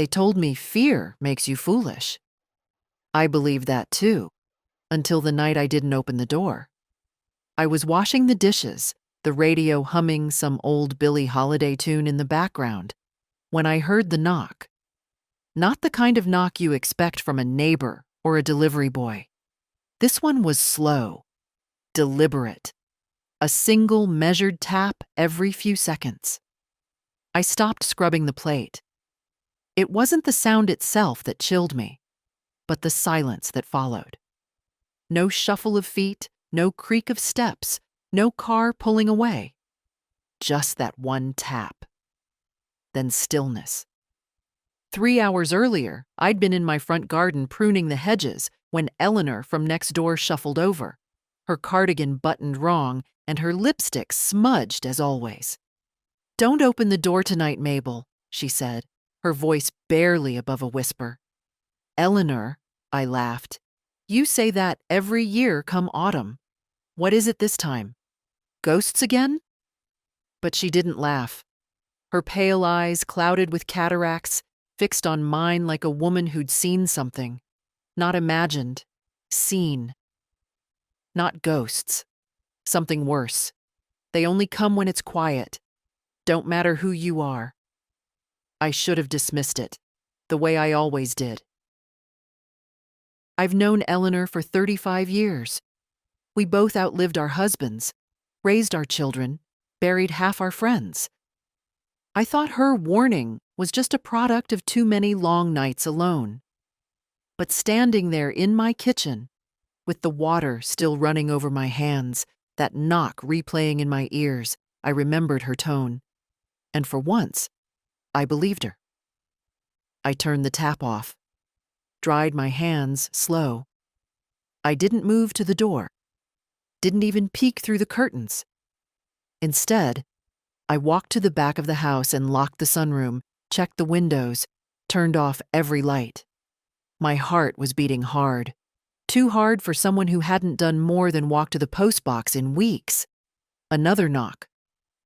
They told me fear makes you foolish. I believed that too, until the night I didn't open the door. I was washing the dishes, the radio humming some old Billie Holiday tune in the background, when I heard the knock. Not the kind of knock you expect from a neighbor or a delivery boy. This one was slow, deliberate, a single measured tap every few seconds. I stopped scrubbing the plate. It wasn't the sound itself that chilled me, but the silence that followed. No shuffle of feet, no creak of steps, no car pulling away. Just that one tap. Then stillness. 3 hours earlier, I'd been in my front garden pruning the hedges when Eleanor from next door shuffled over, her cardigan buttoned wrong and her lipstick smudged as always. "Don't open the door tonight, Mabel," she said, her voice barely above a whisper. "Eleanor," I laughed, "you say that every year come autumn. What is it this time? Ghosts again?" But she didn't laugh. Her pale eyes, clouded with cataracts, fixed on mine like a woman who'd seen something. Not imagined, seen. Not ghosts. Something worse. They only come when it's quiet. Don't matter who you are. I should have dismissed it, the way I always did. I've known Eleanor for 35 years. We both outlived our husbands, raised our children, buried half our friends. I thought her warning was just a product of too many long nights alone. But standing there in my kitchen, with the water still running over my hands, that knock replaying in my ears, I remembered her tone. And for once, I believed her. I turned the tap off, dried my hands slow. I didn't move to the door, didn't even peek through the curtains. Instead, I walked to the back of the house and locked the sunroom, checked the windows, turned off every light. My heart was beating hard, too hard for someone who hadn't done more than walk to the postbox in weeks. Another knock.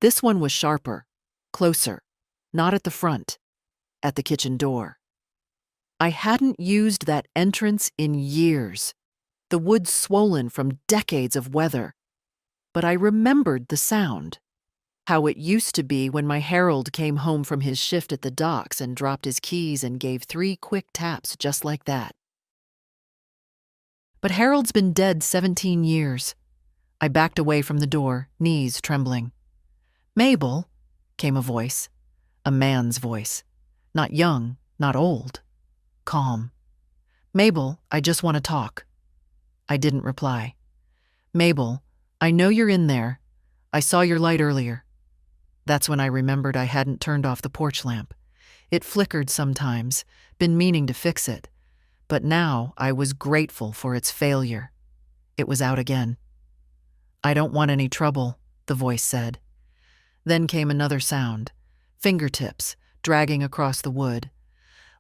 This one was sharper, closer, not at the front, at the kitchen door. I hadn't used that entrance in years, the wood swollen from decades of weather. But I remembered the sound, how it used to be when my Harold came home from his shift at the docks and dropped his keys and gave 3 quick taps just like that. But Harold's been dead 17 years. I backed away from the door, knees trembling. "Mabel," came a voice, a man's voice. Not young, not old. Calm. "Mabel, I just want to talk." I didn't reply. "Mabel, I know you're in there. I saw your light earlier." That's when I remembered I hadn't turned off the porch lamp. It flickered sometimes, been meaning to fix it. But now I was grateful for its failure. It was out again. "I don't want any trouble," the voice said. Then came another sound, fingertips dragging across the wood,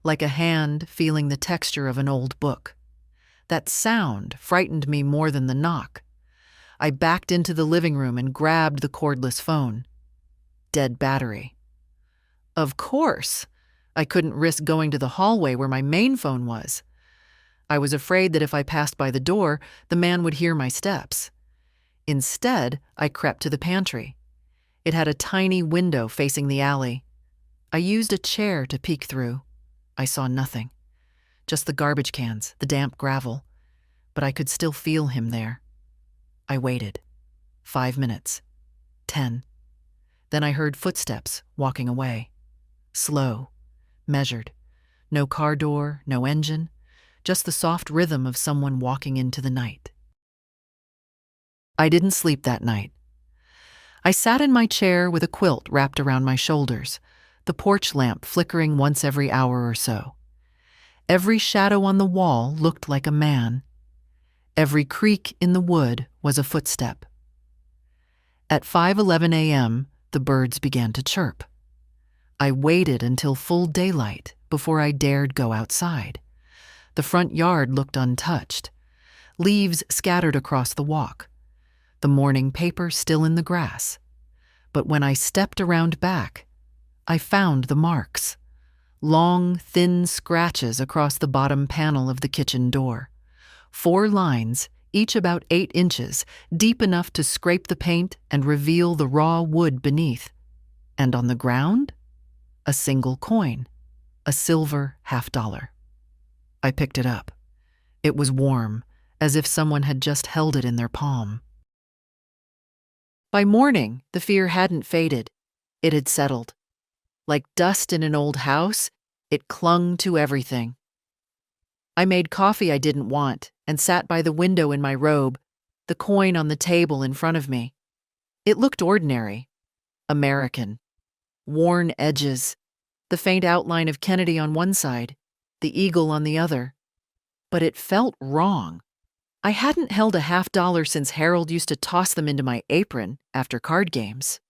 like a hand feeling the texture of an old book. That sound frightened me more than the knock. I backed into the living room and grabbed the cordless phone. Dead battery. Of course, I couldn't risk going to the hallway where my main phone was. I was afraid that if I passed by the door, the man would hear my steps. Instead, I crept to the pantry. It had a tiny window facing the alley. I used a chair to peek through. I saw nothing. Just the garbage cans, the damp gravel. But I could still feel him there. I waited. 5 minutes. 10. Then I heard footsteps walking away. Slow, measured. No car door, no engine. Just the soft rhythm of someone walking into the night. I didn't sleep that night. I sat in my chair with a quilt wrapped around my shoulders, the porch lamp flickering once every hour or so. Every shadow on the wall looked like a man. Every creak in the wood was a footstep. At 5:11 a.m., the birds began to chirp. I waited until full daylight before I dared go outside. The front yard looked untouched. Leaves scattered across the walk. The morning paper still in the grass. But when I stepped around back, I found the marks. long, thin scratches across the bottom panel of the kitchen door. 4 lines, each about 8 inches, deep enough to scrape the paint and reveal the raw wood beneath. And on the ground, a single coin, a silver $50. I picked it up. It was warm, as if someone had just held it in their palm. By morning, the fear hadn't faded. It had settled. Like dust in an old house, it clung to everything. I made coffee I didn't want and sat by the window in my robe, the coin on the table in front of me. It looked ordinary, American. Worn edges, the faint outline of Kennedy on one side, the eagle on the other. But it felt wrong. I hadn't held a $50 since Harold used to toss them into my apron after card games.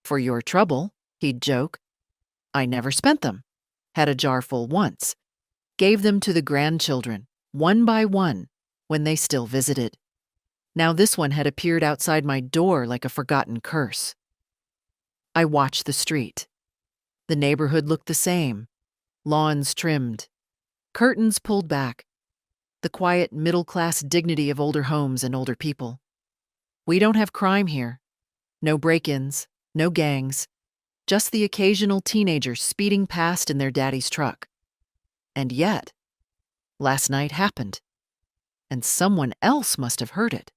"For your trouble," he'd joke. I never spent them. Had a jar full once. Gave them to the grandchildren, one by one, when they still visited. Now this one had appeared outside my door like a forgotten curse. I watched the street. The neighborhood looked the same. Lawns trimmed. Curtains pulled back. The quiet middle-class dignity of older homes and older people. We don't have crime here. No break-ins, no gangs. Just the occasional teenager speeding past in their daddy's truck. And yet, last night happened. And someone else must have heard it.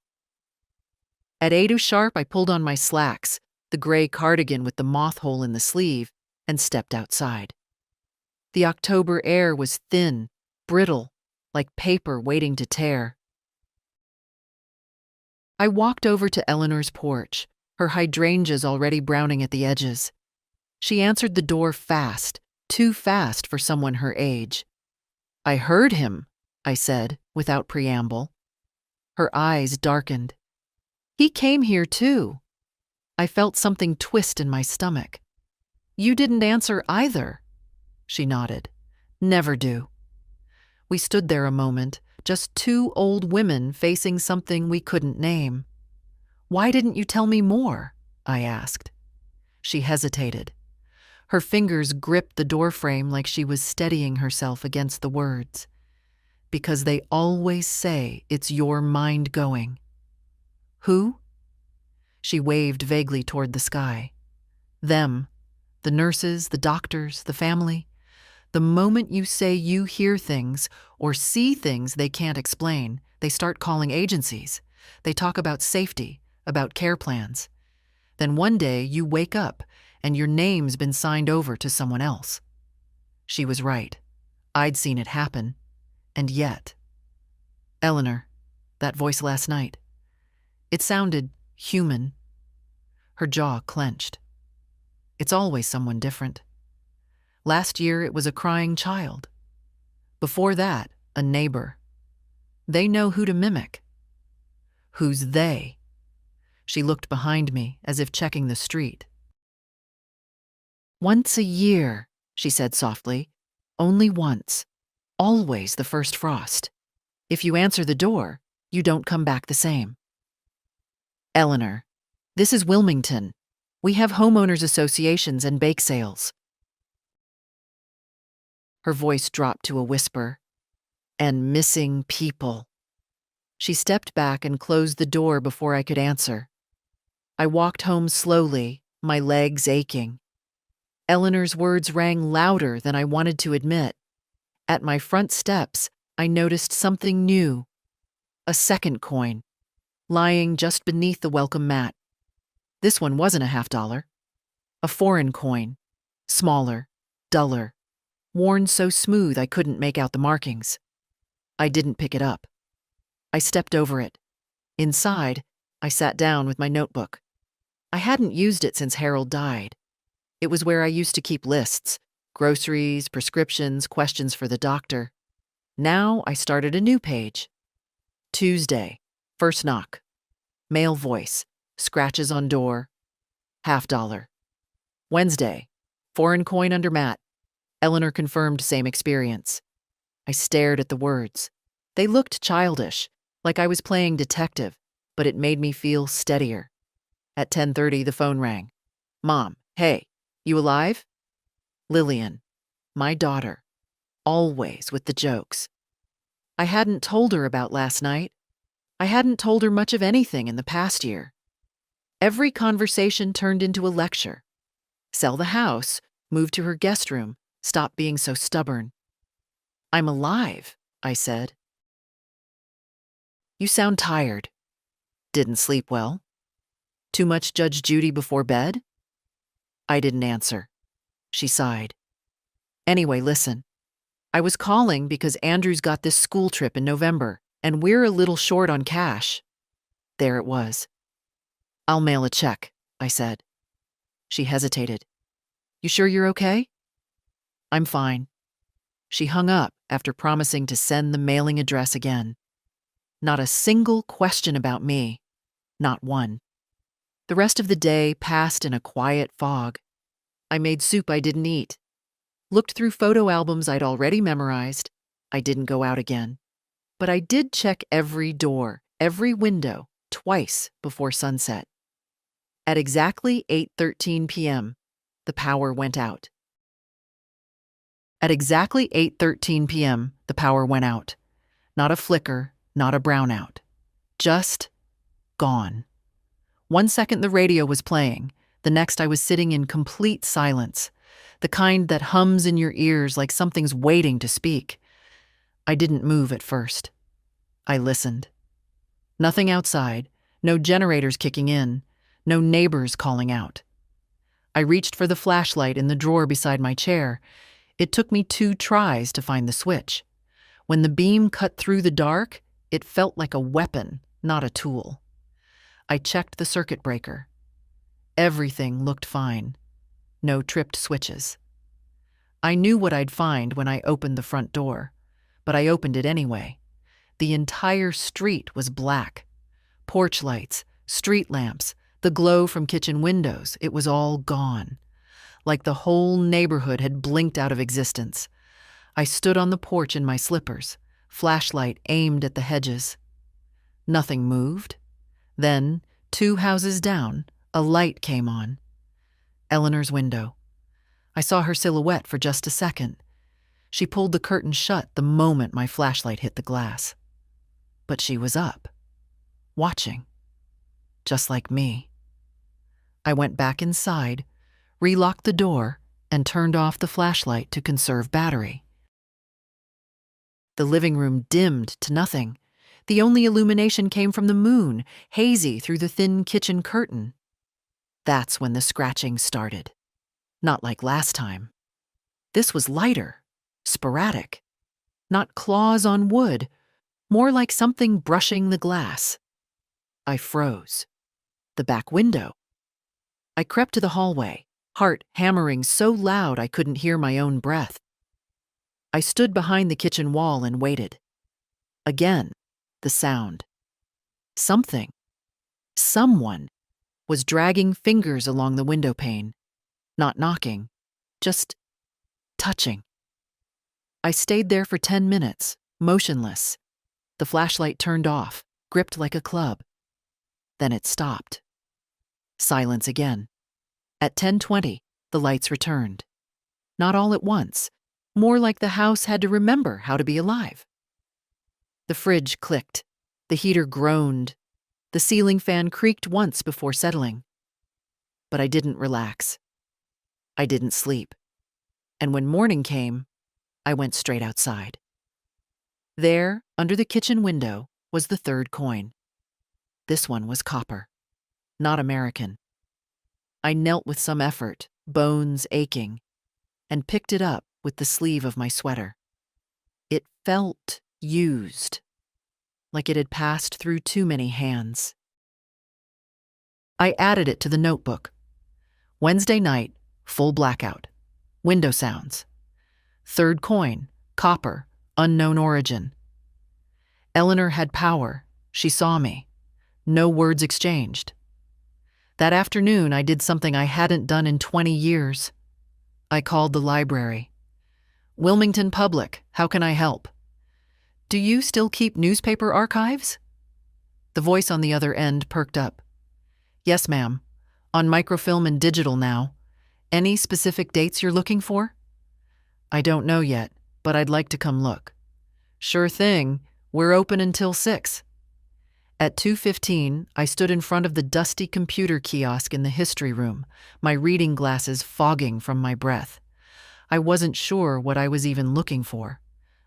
At 8 sharp, I pulled on my slacks, the gray cardigan with the moth hole in the sleeve, and stepped outside. The October air was thin, brittle, like paper waiting to tear. I walked over to Eleanor's porch, her hydrangeas already browning at the edges. She answered the door fast, too fast for someone her age. "I heard him," I said, without preamble. Her eyes darkened. "He came here too." I felt something twist in my stomach. "You didn't answer either." She nodded. "Never do." We stood there a moment, just 2 old women facing something we couldn't name. "Why didn't you tell me more?" I asked. She hesitated. Her fingers gripped the doorframe like she was steadying herself against the words. "Because they always say it's your mind going." "Who?" She waved vaguely toward the sky. "Them. The nurses, the doctors, the family. The moment you say you hear things or see things they can't explain, they start calling agencies. They talk about safety, about care plans. Then one day you wake up and your name's been signed over to someone else." She was right. I'd seen it happen. And yet. Eleanor, that voice last night. It sounded human. Her jaw clenched. It's always someone different. Last year it was a crying child. Before that, a neighbor. They know who to mimic. Who's they? She looked behind me as if checking the street. "Once a year," she said softly. "Only once. Always the first frost. If you answer the door, you don't come back the same." "Eleanor, this is Wilmington. We have homeowners associations and bake sales." Her voice dropped to a whisper. "And missing people." She stepped back and closed the door before I could answer. I walked home slowly, my legs aching. Eleanor's words rang louder than I wanted to admit. At my front steps, I noticed something new. A second coin, lying just beneath the welcome mat. This one wasn't a $50. A foreign coin, smaller, duller, worn so smooth I couldn't make out the markings. I didn't pick it up. I stepped over it. Inside, I sat down with my notebook. I hadn't used it since Harold died. It was where I used to keep lists, groceries, prescriptions, questions for the doctor. Now I started a new page. Tuesday, first knock. Male voice, scratches on door, $50. Wednesday, foreign coin under mat. Eleanor confirmed same experience. I stared at the words. They looked childish, like I was playing detective, but it made me feel steadier. At 10:30, the phone rang. "Mom, hey, you alive?" "Lillian." My daughter. Always with the jokes. I hadn't told her about last night. I hadn't told her much of anything in the past year. Every conversation turned into a lecture. Sell the house, move to her guest room, stop being so stubborn. I'm alive, I said. You sound tired. Didn't sleep well? Too much Judge Judy before bed? I didn't answer. She sighed. Anyway, listen. I was calling because Andrew's got this school trip in November, and we're a little short on cash. There it was. I'll mail a check, I said. She hesitated. You sure you're okay? I'm fine. She hung up after promising to send the mailing address again. Not a single question about me. Not one. The rest of the day passed in a quiet fog. I made soup I didn't eat. Looked through photo albums I'd already memorized. I didn't go out again. But I did check every door, every window, twice before sunset. At exactly 8:13 p.m., the power went out. At exactly 8:13 p.m., the power went out. Not a flicker, not a brownout. Just gone. 1 second the radio was playing. The next I was sitting in complete silence, the kind that hums in your ears like something's waiting to speak. I didn't move at first. I listened. Nothing outside, no generators kicking in, no neighbors calling out. I reached for the flashlight in the drawer beside my chair. It took me 2 tries to find the switch. When the beam cut through the dark, it felt like a weapon, not a tool. I checked the circuit breaker. Everything looked fine. No tripped switches. I knew what I'd find when I opened the front door, but I opened it anyway. The entire street was black. Porch lights, street lamps, the glow from kitchen windows, it was all gone. Like the whole neighborhood had blinked out of existence. I stood on the porch in my slippers, flashlight aimed at the hedges. Nothing moved. Then, 2 houses down, a light came on. Eleanor's window. I saw her silhouette for just a second. She pulled the curtain shut the moment my flashlight hit the glass. But she was up, watching, just like me. I went back inside, relocked the door, and turned off the flashlight to conserve battery. The living room dimmed to nothing. The only illumination came from the moon, hazy through the thin kitchen curtain. That's when the scratching started. Not like last time. This was lighter, sporadic. Not claws on wood, more like something brushing the glass. I froze. The back window. I crept to the hallway, heart hammering so loud I couldn't hear my own breath. I stood behind the kitchen wall and waited. Again, the sound. Something, someone, was dragging fingers along the window pane. Not knocking, just touching. I stayed there for 10 minutes, motionless. The flashlight turned off, gripped like a club. Then it stopped. Silence again. At 10:20, the lights returned. Not all at once, more like the house had to remember how to be alive. The fridge clicked. The heater groaned. The ceiling fan creaked once before settling. But I didn't relax. I didn't sleep. And when morning came, I went straight outside. There, under the kitchen window, was the 3rd coin. This one was copper, not American. I knelt with some effort, bones aching, and picked it up with the sleeve of my sweater. It felt used, like it had passed through too many hands. I added it to the notebook. Wednesday night, full blackout. Window sounds. 3rd coin, copper, unknown origin. Eleanor had power. She saw me. No words exchanged. That afternoon, I did something I hadn't done in 20 years. I called the library. Wilmington Public, how can I help? Do you still keep newspaper archives? The voice on the other end perked up. Yes, ma'am. On microfilm and digital now. Any specific dates you're looking for? I don't know yet, but I'd like to come look. Sure thing, we're open until 6. At 2:15, I stood in front of the dusty computer kiosk in the history room, my reading glasses fogging from my breath. I wasn't sure what I was even looking for,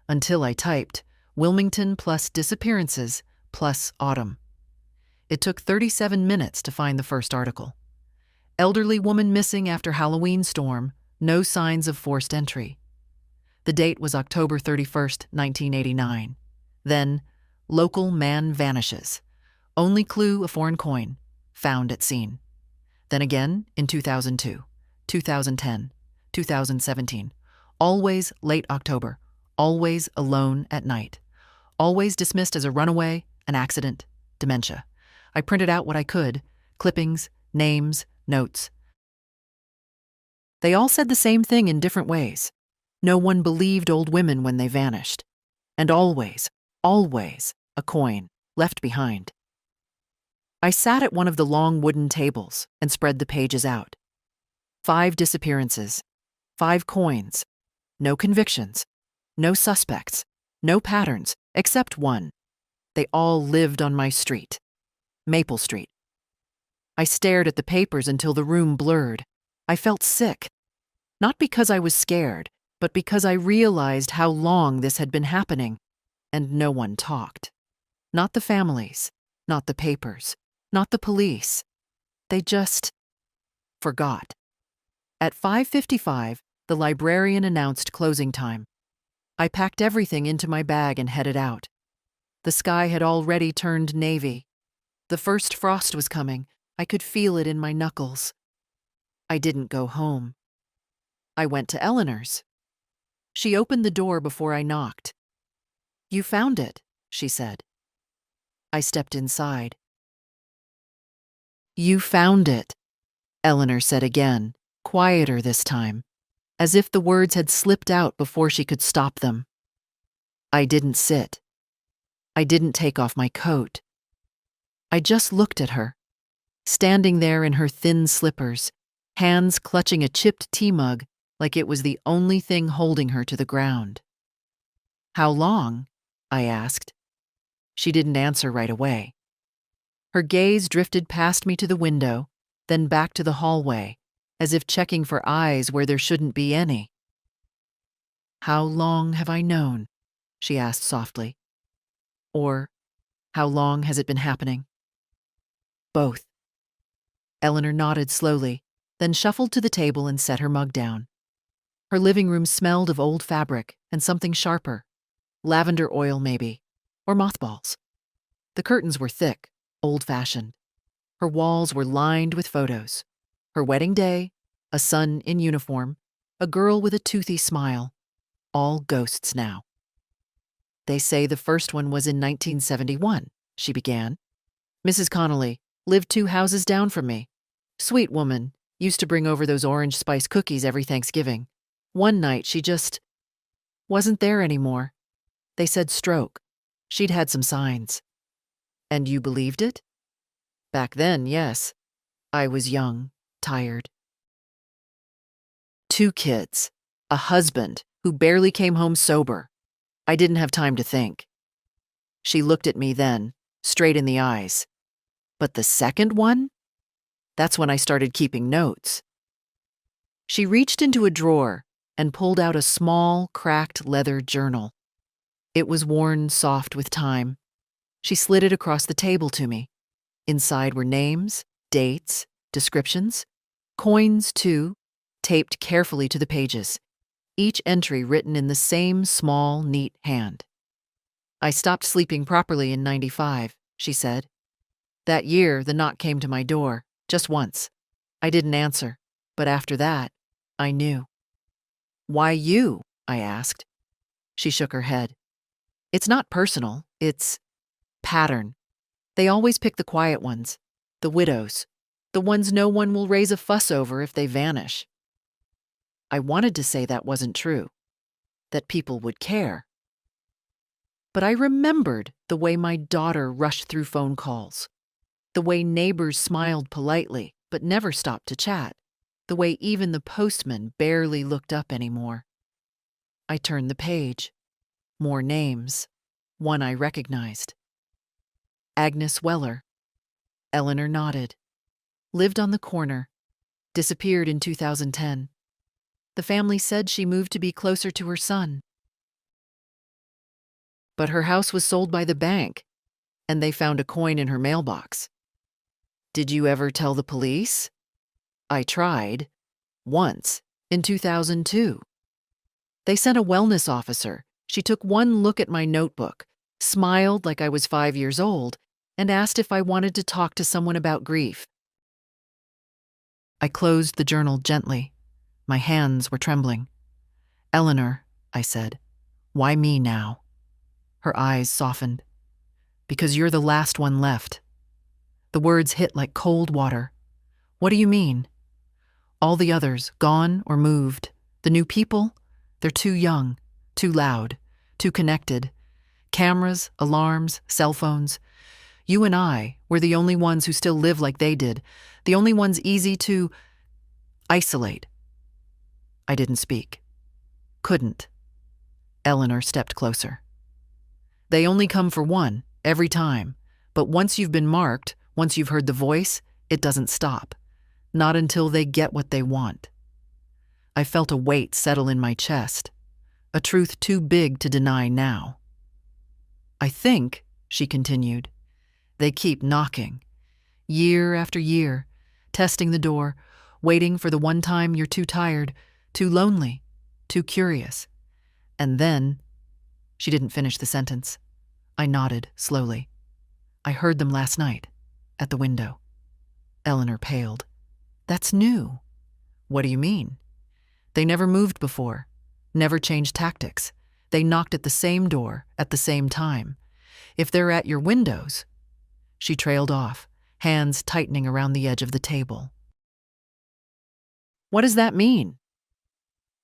until I typed Wilmington plus disappearances plus autumn. It took 37 minutes to find the first article. Elderly woman missing after Halloween storm, no signs of forced entry. The date was October 31st, 1989. Then, local man vanishes. Only clue a foreign coin, found at scene. Then again in 2002, 2010, 2017. Always late October, always alone at night. Always dismissed as a runaway, an accident, dementia. I printed out what I could, clippings, names, notes. They all said the same thing in different ways. No one believed old women when they vanished. And always, always, a coin left behind. I sat at one of the long wooden tables and spread the pages out. 5 disappearances, 5 coins, no convictions, no suspects, no patterns, except one. They all lived on my street, Maple Street. I stared at the papers until the room blurred. I felt sick, not because I was scared, but because I realized how long this had been happening, and no one talked. Not the families, not the papers, not the police. They just forgot. At 5:55, the librarian announced closing time. I packed everything into my bag and headed out. The sky had already turned navy. The first frost was coming. I could feel it in my knuckles. I didn't go home. I went to Eleanor's. She opened the door before I knocked. "You found it," she said. I stepped inside. "You found it," Eleanor said again, quieter this time, as if the words had slipped out before she could stop them. I didn't sit. I didn't take off my coat. I just looked at her, standing there in her thin slippers, hands clutching a chipped tea mug like it was the only thing holding her to the ground. "How long?" I asked. She didn't answer right away. Her gaze drifted past me to the window, then back to the hallway, as if checking for eyes where there shouldn't be any. "How long have I known?" she asked softly. Or, "How long has it been happening?" "Both." Eleanor nodded slowly, then shuffled to the table and set her mug down. Her living room smelled of old fabric and something sharper, lavender oil maybe, or mothballs. The curtains were thick, old-fashioned. Her walls were lined with photos. Her wedding day, a son in uniform, a girl with a toothy smile. All ghosts now. "They say the first one was in 1971, she began. "Mrs. Connolly lived 2 houses down from me. Sweet woman, used to bring over those orange spice cookies every Thanksgiving. One night she just wasn't there anymore. They said stroke. She'd had some signs." "And you believed it?" "Back then, yes. I was young, tired. 2 kids, a husband who barely came home sober. I didn't have time to think." She looked at me then, straight in the eyes. "But the second one? That's when I started keeping notes." She reached into a drawer and pulled out a small, cracked leather journal. It was worn soft with time. She slid it across the table to me. Inside were names, dates, descriptions, coins too, taped carefully to the pages, each entry written in the same small, neat hand. "I stopped sleeping properly in 95, she said. That year, the knock came to my door, just once. I didn't answer, but after that, I knew." "Why you?" I asked. She shook her head. "It's not personal, it's pattern. They always pick the quiet ones, the widows, the ones no one will raise a fuss over if they vanish." I wanted to say that wasn't true, that people would care. But I remembered the way my daughter rushed through phone calls, the way neighbors smiled politely but never stopped to chat, the way even the postman barely looked up anymore. I turned the page. More names. One I recognized. Agnes Weller. Eleanor nodded. Lived on the corner. Disappeared in 2010. The family said she moved to be closer to her son. But her house was sold by the bank, and they found a coin in her mailbox. Did you ever tell the police? I tried. Once, in 2002. They sent a wellness officer. She took one look at my notebook, smiled like I was 5 years old, and asked if I wanted to talk to someone about grief. I closed the journal gently. My hands were trembling. Eleanor, I said, why me now? Her eyes softened. Because you're the last one left. The words hit like cold water. What do you mean? All the others, gone or moved. The new people, they're too young, too loud, too connected. Cameras, alarms, cell phones. You and I were the only ones who still live like they did, the only ones easy to isolate. I didn't speak. Couldn't. Eleanor stepped closer. They only come for one, every time. But once you've been marked, once you've heard the voice, it doesn't stop. Not until they get what they want. I felt a weight settle in my chest, a truth too big to deny now. I think, she continued, they keep knocking, year after year, testing the door, waiting for the one time you're too tired, too lonely, too curious. And then, she didn't finish the sentence. I nodded slowly. I heard them last night, at the window. Eleanor paled. That's new. What do you mean? They never moved before, never changed tactics. They knocked at the same door, at the same time. If they're at your windows. She trailed off, hands tightening around the edge of the table. What does that mean?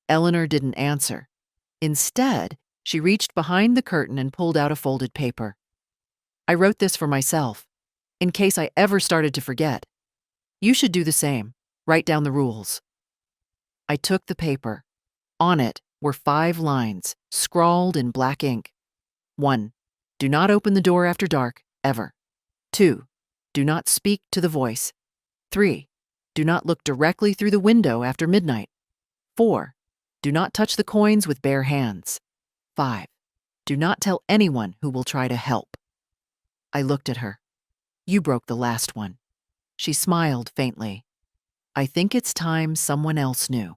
Eleanor didn't answer. Instead, she reached behind the curtain and pulled out a folded paper. I wrote this for myself, in case I ever started to forget. You should do the same. Write down the rules. I took the paper. On it were 5 lines, scrawled in black ink. 1. Do not open the door after dark, ever. 2. Do not speak to the voice. 3. Do not look directly through the window after midnight. 4. Do not touch the coins with bare hands. 5. Do not tell anyone who will try to help. I looked at her. You broke the last one. She smiled faintly. I think it's time someone else knew.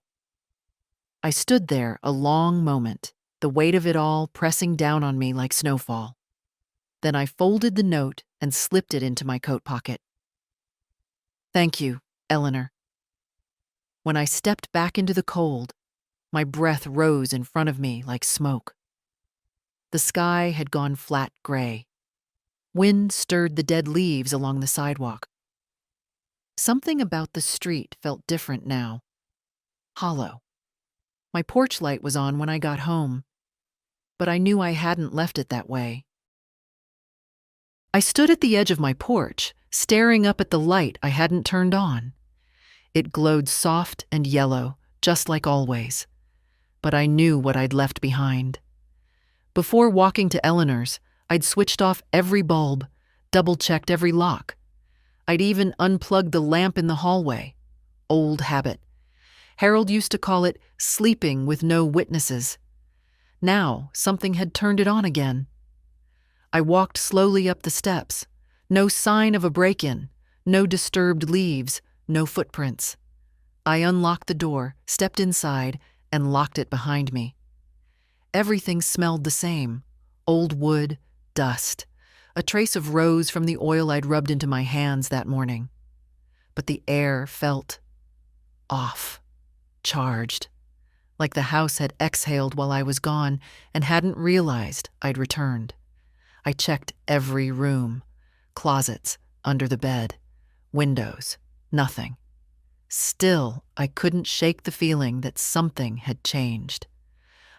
I stood there a long moment, the weight of it all pressing down on me like snowfall. Then I folded the note and slipped it into my coat pocket. Thank you, Eleanor. When I stepped back into the cold, my breath rose in front of me like smoke. The sky had gone flat gray. Wind stirred the dead leaves along the sidewalk. Something about the street felt different now. Hollow. My porch light was on when I got home, but I knew I hadn't left it that way. I stood at the edge of my porch, staring up at the light I hadn't turned on. It glowed soft and yellow, just like always, but I knew what I'd left behind. Before walking to Eleanor's, I'd switched off every bulb, double-checked every lock. I'd even unplugged the lamp in the hallway. Old habit. Harold used to call it sleeping with no witnesses. Now, something had turned it on again. I walked slowly up the steps. No sign of a break-in, no disturbed leaves, no footprints. I unlocked the door, stepped inside, and locked it behind me. Everything smelled the same. Old wood, dust, a trace of rose from the oil I'd rubbed into my hands that morning. But the air felt off, charged, like the house had exhaled while I was gone and hadn't realized I'd returned. I checked every room, closets, under the bed, windows, nothing. Still, I couldn't shake the feeling that something had changed.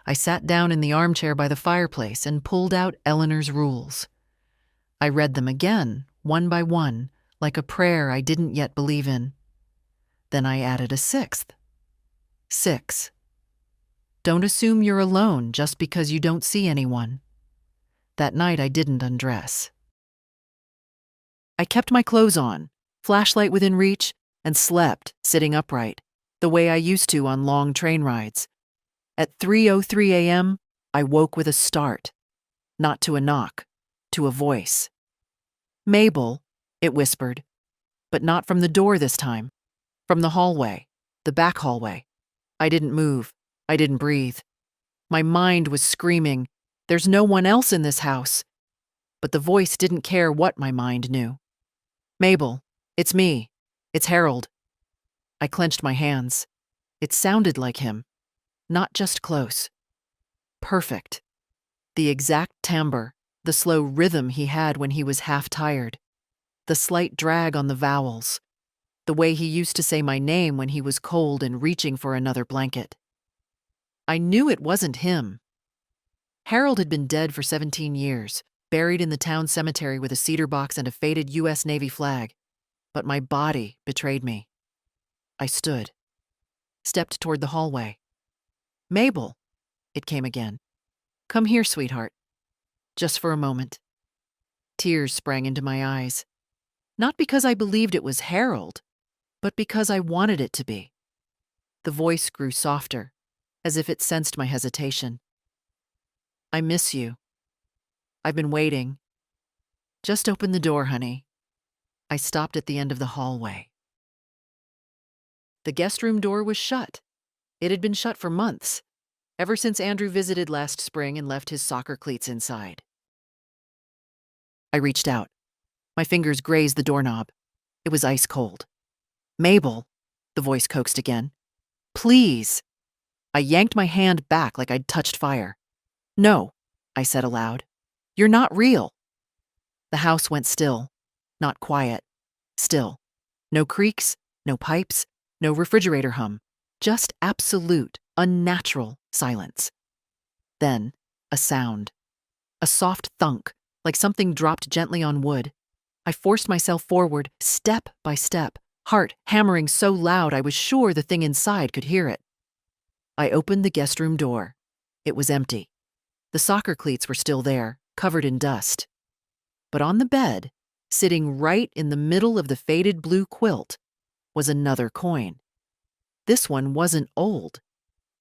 I sat down in the armchair by the fireplace and pulled out Eleanor's rules. I read them again, one by one, like a prayer I didn't yet believe in. Then I added a 6th. 6. Don't assume you're alone just because you don't see anyone. That night I didn't undress. I kept my clothes on, flashlight within reach, and slept, sitting upright, the way I used to on long train rides. At 3:03 a.m., I woke with a start. Not to a knock, to a voice. "Mabel," it whispered, but not from the door this time. From the hallway, the back hallway. I didn't move. I didn't breathe. My mind was screaming, "There's no one else in this house." But the voice didn't care what my mind knew. "Mabel, it's me. It's Harold." I clenched my hands. It sounded like him. Not just close. Perfect. The exact timbre, the slow rhythm he had when he was half tired. The slight drag on the vowels. The way he used to say my name when he was cold and reaching for another blanket. I knew it wasn't him. Harold had been dead for 17 years, buried in the town cemetery with a cedar box and a faded U.S. Navy flag. But my body betrayed me. I stood. Stepped toward the hallway. "Mabel," it came again. "Come here, sweetheart. Just for a moment." Tears sprang into my eyes. Not because I believed it was Harold, but because I wanted it to be. The voice grew softer, as if it sensed my hesitation. "I miss you. I've been waiting. Just open the door, honey." I stopped at the end of the hallway. The guest room door was shut. It had been shut for months, ever since Andrew visited last spring and left his soccer cleats inside. I reached out. My fingers grazed the doorknob. It was ice cold. "Mabel," the voice coaxed again. "Please." I yanked my hand back like I'd touched fire. "No," I said aloud. "You're not real." The house went still. Not quiet. Still. No creaks, no pipes, no refrigerator hum. Just absolute, unnatural silence. Then, a sound. A soft thunk, like something dropped gently on wood. I forced myself forward, step by step, heart hammering so loud I was sure the thing inside could hear it. I opened the guest room door. It was empty. The soccer cleats were still there, covered in dust. But on the bed, sitting right in the middle of the faded blue quilt, was another coin. This one wasn't old.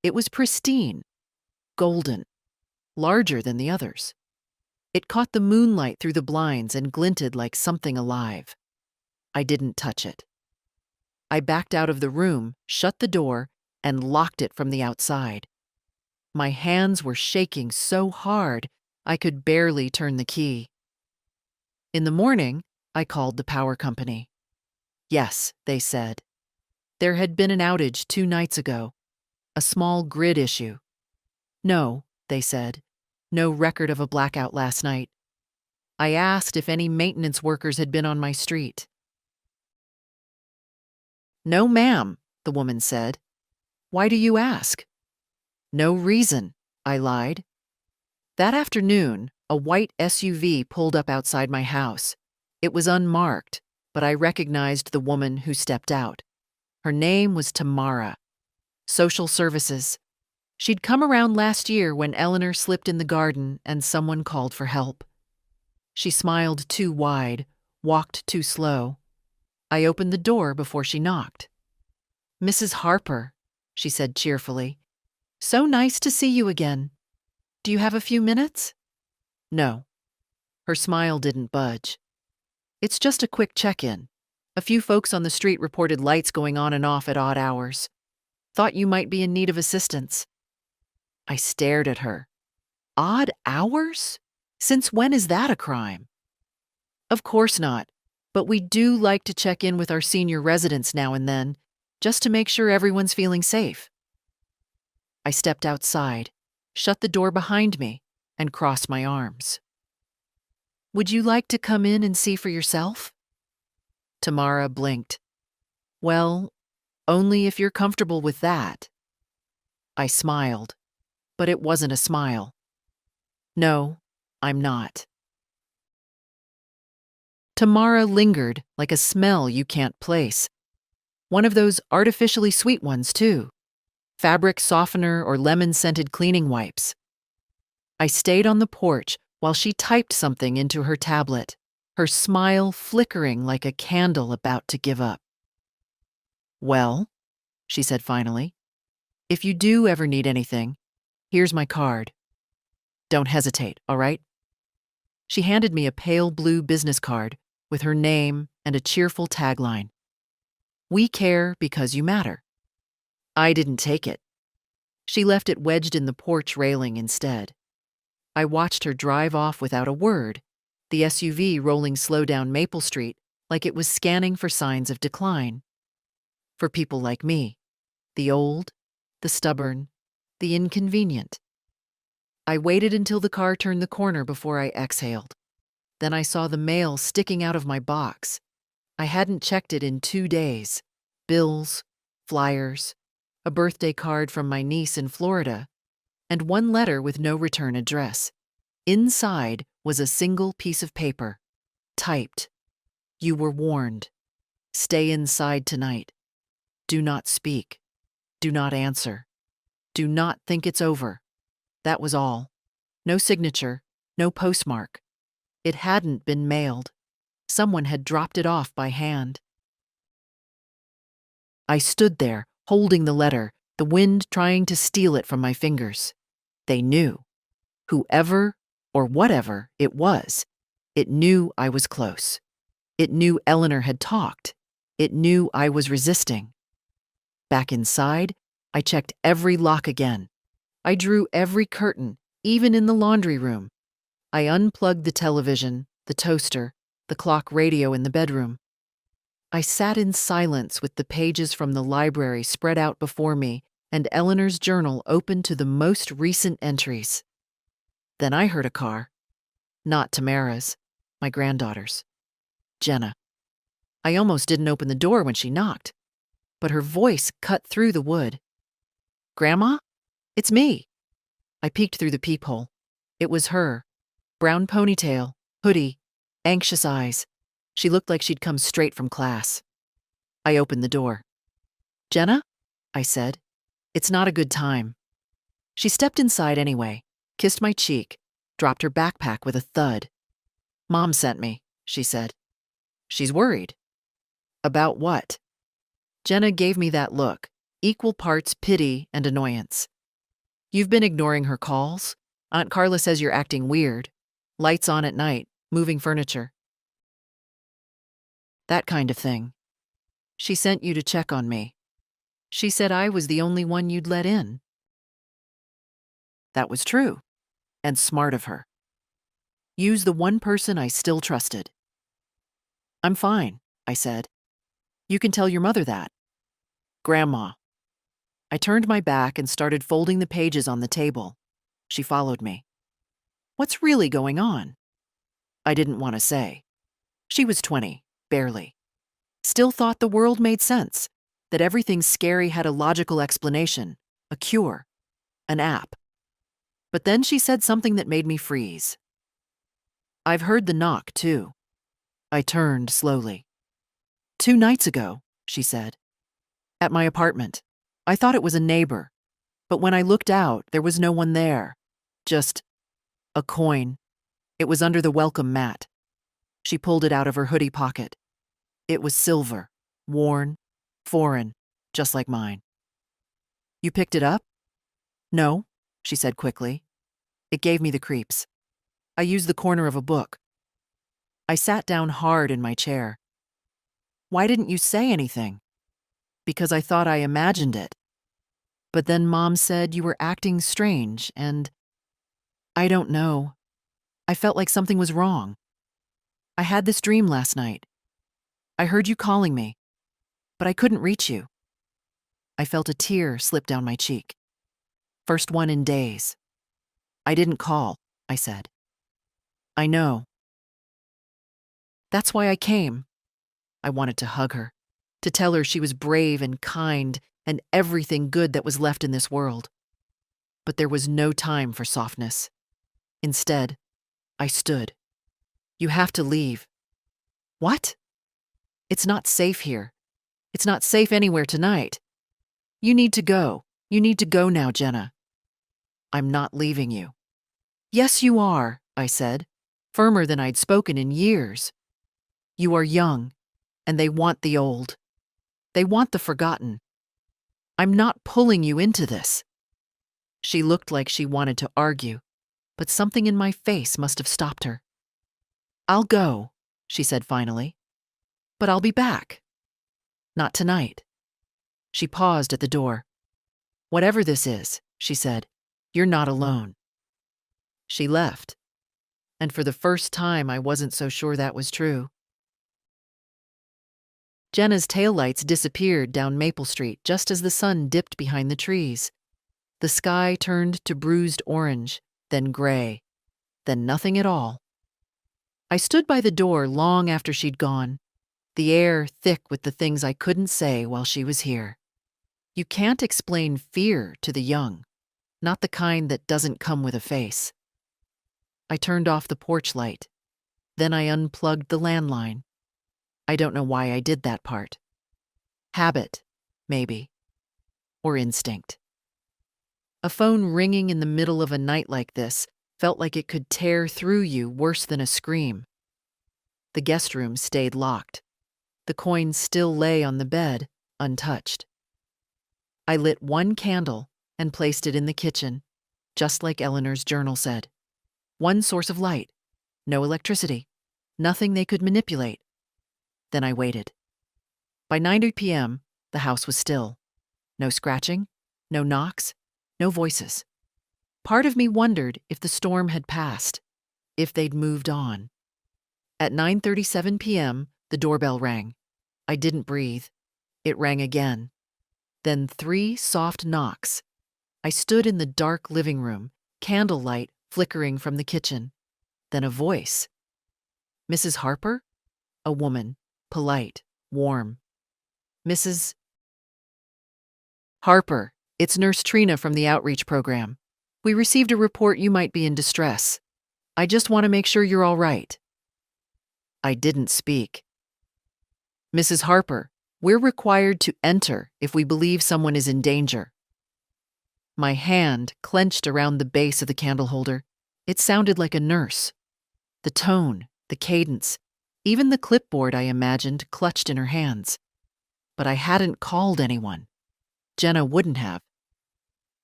It was pristine, golden, larger than the others. It caught the moonlight through the blinds and glinted like something alive. I didn't touch it. I backed out of the room, shut the door, and locked it from the outside. My hands were shaking so hard I could barely turn the key. In the morning, I called the power company. Yes, they said. There had been an outage 2 nights ago. A small grid issue. No, they said. No record of a blackout last night. I asked if any maintenance workers had been on my street. "No, ma'am," the woman said. "Why do you ask?" "No reason," I lied. That afternoon, a white SUV pulled up outside my house. It was unmarked, but I recognized the woman who stepped out. Her name was Tamara. Social services. She'd come around last year when Eleanor slipped in the garden and someone called for help. She smiled too wide, walked too slow. I opened the door before she knocked. "Mrs. Harper," she said cheerfully. "So nice to see you again. Do you have a few minutes?" No. Her smile didn't budge. "It's just a quick check-in. A few folks on the street reported lights going on and off at odd hours. Thought you might be in need of assistance." I stared at her. Odd hours? Since when is that a crime? "Of course not, but we do like to check in with our senior residents now and then, just to make sure everyone's feeling safe." I stepped outside, shut the door behind me, and crossed my arms. "Would you like to come in and see for yourself?" Tamara blinked. "Well, only if you're comfortable with that." I smiled, but it wasn't a smile. "No, I'm not." Tamara lingered like a smell you can't place. One of those artificially sweet ones, too. fabric softener, or lemon-scented cleaning wipes. I stayed on the porch while she typed something into her tablet, her smile flickering like a candle about to give up. "Well," she said finally, "if you do ever need anything, here's my card. Don't hesitate, all right?" She handed me a pale blue business card with her name and a cheerful tagline. "We care because you matter." I didn't take it. She left it wedged in the porch railing instead. I watched her drive off without a word, the SUV rolling slow down Maple Street like it was scanning for signs of decline. For people like me, the old, the stubborn, the inconvenient. I waited until the car turned the corner before I exhaled. Then I saw the mail sticking out of my box. I hadn't checked it in 2 days. Bills, flyers, a birthday card from my niece in Florida, and one letter with no return address. Inside was a single piece of paper, typed, "You were warned. Stay inside tonight. Do not speak. Do not answer. Do not think it's over." That was all. No signature, no postmark. It hadn't been mailed. Someone had dropped it off by hand. I stood there, holding the letter, the wind trying to steal it from my fingers. They knew. Whoever or whatever it was, it knew I was close. It knew Eleanor had talked. It knew I was resisting. Back inside, I checked every lock again. I drew every curtain, even in the laundry room. I unplugged the television, the toaster, the clock radio in the bedroom. I sat in silence with the pages from the library spread out before me and Eleanor's journal open to the most recent entries. Then I heard a car. Not Tamara's, my granddaughter's. Jenna. I almost didn't open the door when she knocked, but her voice cut through the wood. "Grandma? It's me." I peeked through the peephole. It was her. Brown ponytail, hoodie, anxious eyes. She looked like she'd come straight from class. I opened the door. "Jenna?" I said. "It's not a good time." She stepped inside anyway, kissed my cheek, dropped her backpack with a thud. "Mom sent me," she said. "She's worried." "About what?" Jenna gave me that look, equal parts pity and annoyance. "You've been ignoring her calls. Aunt Carla says you're acting weird. Lights on at night, moving furniture. That kind of thing. She sent you to check on me. She said I was the only one you'd let in." That was true, and smart of her. Use the one person I still trusted. "I'm fine," I said. "You can tell your mother that." "Grandma." I turned my back and started folding the pages on the table. She followed me. "What's really going on?" I didn't want to say. She was 20, barely. Still thought the world made sense, that everything scary had a logical explanation, a cure, an app. But then she said something that made me freeze. "I've heard the knock, too." I turned slowly. "2 nights ago," she said. "At my apartment. I thought it was a neighbor. But when I looked out, there was no one there. Just a coin. It was under the welcome mat." She pulled it out of her hoodie pocket. It was silver, worn, foreign, just like mine. "You picked it up?" "No," she said quickly. "It gave me the creeps. I used the corner of a book." I sat down hard in my chair. "Why didn't you say anything?" "Because I thought I imagined it. But then Mom said you were acting strange and I don't know. I felt like something was wrong. I had this dream last night. I heard you calling me, but I couldn't reach you." I felt a tear slip down my cheek. First one in days. "I didn't call," I said. "I know." "That's why I came." I wanted to hug her, to tell her she was brave and kind and everything good that was left in this world. But there was no time for softness. Instead, I stood. "You have to leave." "What?" "It's not safe here. It's not safe anywhere tonight. You need to go. You need to go now, Jenna. I'm not leaving you. Yes, you are, I said, firmer than I'd spoken in years. You are young, and they want the old. They want the forgotten. I'm not pulling you into this. She looked like she wanted to argue, but something in my face must have stopped her. I'll go, she said finally, but I'll be back. Not tonight. She paused at the door. Whatever this is, she said, you're not alone. She left, and for the first time I wasn't so sure that was true. Jenna's taillights disappeared down Maple Street just as the sun dipped behind the trees. The sky turned to bruised orange, then gray, then nothing at all. I stood by the door long after she'd gone, the air thick with the things I couldn't say while she was here. You can't explain fear to the young, not the kind that doesn't come with a face. I turned off the porch light. Then I unplugged the landline. I don't know why I did that part. Habit, maybe. Or instinct. A phone ringing in the middle of a night like this felt like it could tear through you worse than a scream. The guest room stayed locked. The coin still lay on the bed, untouched. I lit one candle and placed it in the kitchen, just like Eleanor's journal said. One source of light, no electricity, nothing they could manipulate. Then I waited. By 9 p.m., the house was still. No scratching, no knocks, no voices. Part of me wondered if the storm had passed, if they'd moved on. At 9:37 p.m., the doorbell rang. I didn't breathe. It rang again. Then 3 soft knocks. I stood in the dark living room, candlelight flickering from the kitchen. Then a voice. Mrs. Harper? A woman, polite, warm. Mrs. Harper, it's Nurse Trina from the outreach program. We received a report you might be in distress. I just want to make sure you're all right. I didn't speak. Mrs. Harper, we're required to enter if we believe someone is in danger. My hand clenched around the base of the candle holder. It sounded like a nurse. The tone, the cadence, even the clipboard I imagined clutched in her hands. But I hadn't called anyone. Jenna wouldn't have.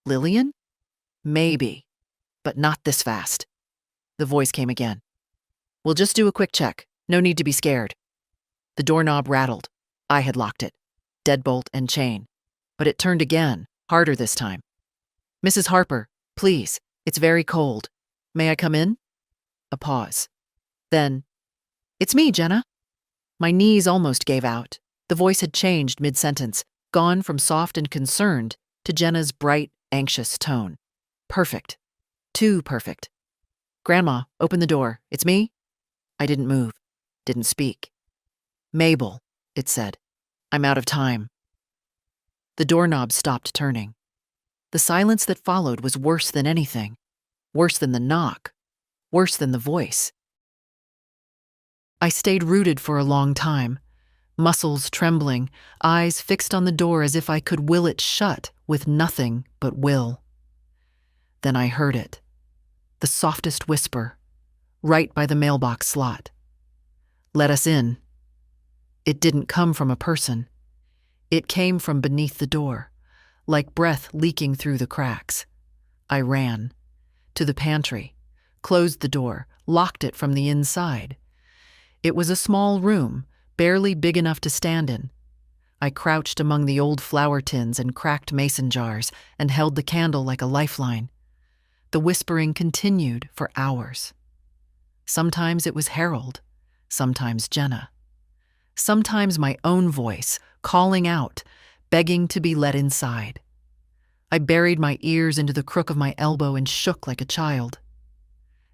Lillian? Maybe, but not this fast. The voice came again. We'll just do a quick check. No need to be scared. The doorknob rattled. I had locked it. Deadbolt and chain. But it turned again, harder this time. Mrs. Harper, please, it's very cold. May I come in? A pause. Then, it's me, Jenna. My knees almost gave out. The voice had changed mid-sentence, gone from soft and concerned to Jenna's bright, anxious tone. Perfect. Too perfect. Grandma, open the door. It's me? I didn't move. Didn't speak. Mabel, it said. I'm out of time. The doorknob stopped turning. The silence that followed was worse than anything. Worse than the knock. Worse than the voice. I stayed rooted for a long time, muscles trembling, eyes fixed on the door as if I could will it shut with nothing but will. Then I heard it. The softest whisper, right by the mailbox slot. Let us in. It didn't come from a person. It came from beneath the door, like breath leaking through the cracks. I ran to the pantry, closed the door, locked it from the inside. It was a small room, barely big enough to stand in. I crouched among the old flour tins and cracked mason jars and held the candle like a lifeline. The whispering continued for hours. Sometimes it was Harold, sometimes Jenna. Sometimes my own voice, calling out, begging to be let inside. I buried my ears into the crook of my elbow and shook like a child.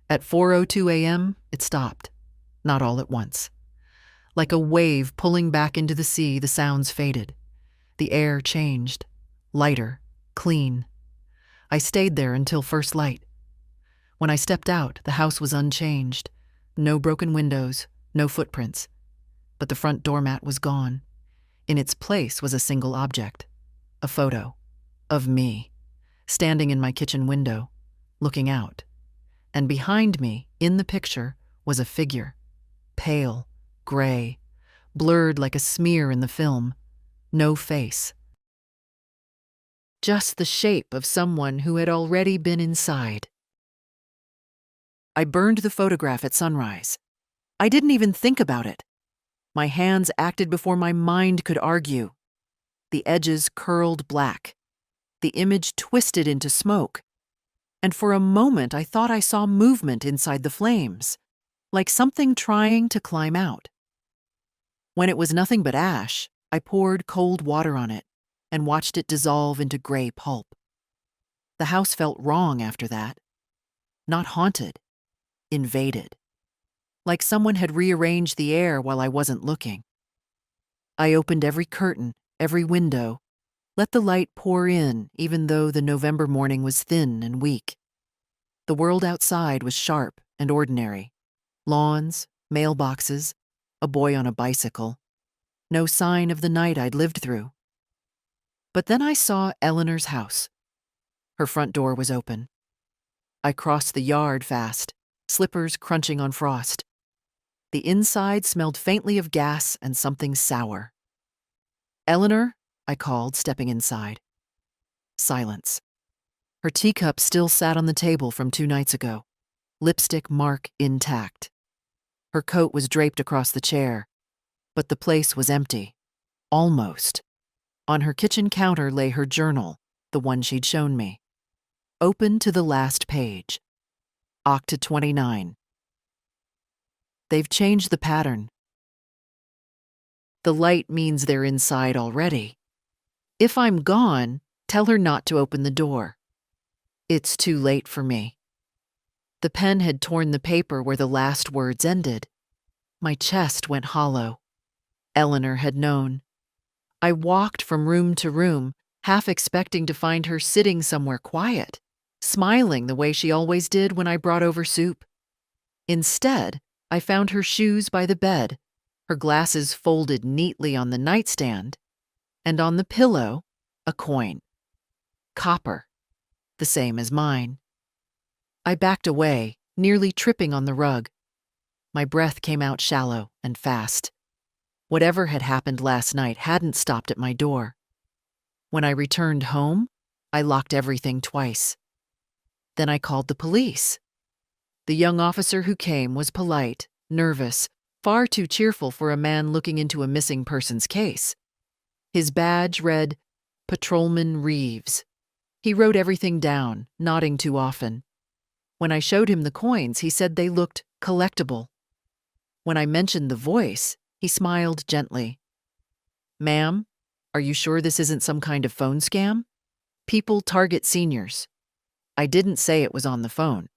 At 4:02 a.m., it stopped, not all at once. Like a wave pulling back into the sea, the sounds faded. The air changed, lighter, clean. I stayed there until first light. When I stepped out, the house was unchanged. No broken windows, no footprints. But the front doormat was gone. In its place was a single object, a photo, of me, standing in my kitchen window, looking out. And behind me, in the picture, was a figure, pale, gray, blurred like a smear in the film, no face. Just the shape of someone who had already been inside. I burned the photograph at sunrise. I didn't even think about it. My hands acted before my mind could argue. The edges curled black. The image twisted into smoke. And for a moment I thought I saw movement inside the flames, like something trying to climb out. When it was nothing but ash, I poured cold water on it and watched it dissolve into gray pulp. The house felt wrong after that. Not haunted, invaded. Like someone had rearranged the air while I wasn't looking. I opened every curtain, every window, let the light pour in even though the November morning was thin and weak. The world outside was sharp and ordinary. Lawns, mailboxes, a boy on a bicycle. No sign of the night I'd lived through. But then I saw Eleanor's house. Her front door was open. I crossed the yard fast, slippers crunching on frost. The inside smelled faintly of gas and something sour. "Eleanor," I called, stepping inside. Silence. Her teacup still sat on the table from 2 nights ago, lipstick mark intact. Her coat was draped across the chair, but the place was empty. Almost. On her kitchen counter lay her journal, the one she'd shown me. Open to the last page. Octa 29. They've changed the pattern. The light means they're inside already. If I'm gone, tell her not to open the door. It's too late for me. The pen had torn the paper where the last words ended. My chest went hollow. Eleanor had known. I walked from room to room, half expecting to find her sitting somewhere quiet, smiling the way she always did when I brought over soup. Instead, I found her shoes by the bed, her glasses folded neatly on the nightstand, and on the pillow, a coin. Copper, the same as mine. I backed away, nearly tripping on the rug. My breath came out shallow and fast. Whatever had happened last night hadn't stopped at my door. When I returned home, I locked everything twice. Then I called the police. The young officer who came was polite, nervous, far too cheerful for a man looking into a missing persons case. His badge read, Patrolman Reeves. He wrote everything down, nodding too often. When I showed him the coins, he said they looked collectible. When I mentioned the voice, he smiled gently. "Ma'am, are you sure this isn't some kind of phone scam? People target seniors. I didn't say it was on the phone."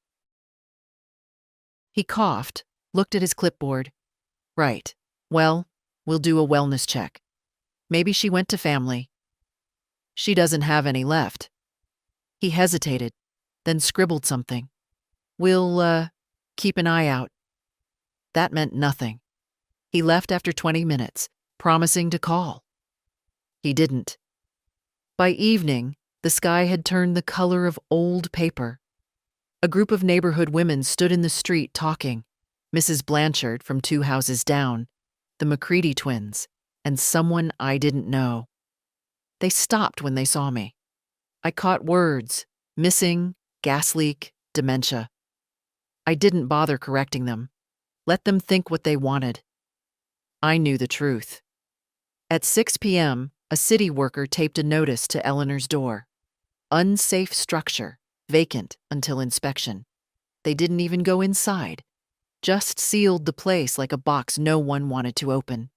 He coughed, looked at his clipboard. "Right. Well, we'll do a wellness check. Maybe she went to family. She doesn't have any left." He hesitated, then scribbled something. "We'll, keep an eye out." That meant nothing. He left after 20 minutes, promising to call. He didn't. By evening, the sky had turned the color of old paper. A group of neighborhood women stood in the street talking. Mrs. Blanchard from 2 houses down, the McCready twins, and someone I didn't know. They stopped when they saw me. I caught words: missing, gas leak, dementia. I didn't bother correcting them. Let them think what they wanted. I knew the truth. At 6 p.m., a city worker taped a notice to Eleanor's door. Unsafe structure, vacant until inspection. They didn't even go inside, just sealed the place like a box no one wanted to open.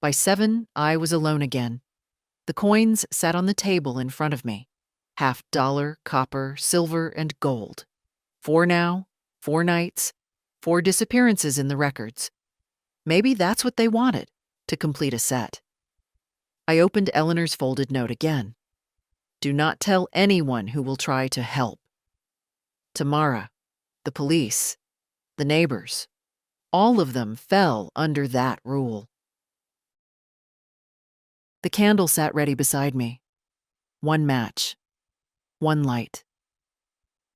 By 7, I was alone again. The coins sat on the table in front of me. $50, copper, silver, and gold. 4 now, 4 nights, 4 disappearances in the records. Maybe that's what they wanted, to complete a set. I opened Eleanor's folded note again. "Do not tell anyone who will try to help." Tamara, the police, the neighbors, all of them fell under that rule. The candle sat ready beside me. One match. One light.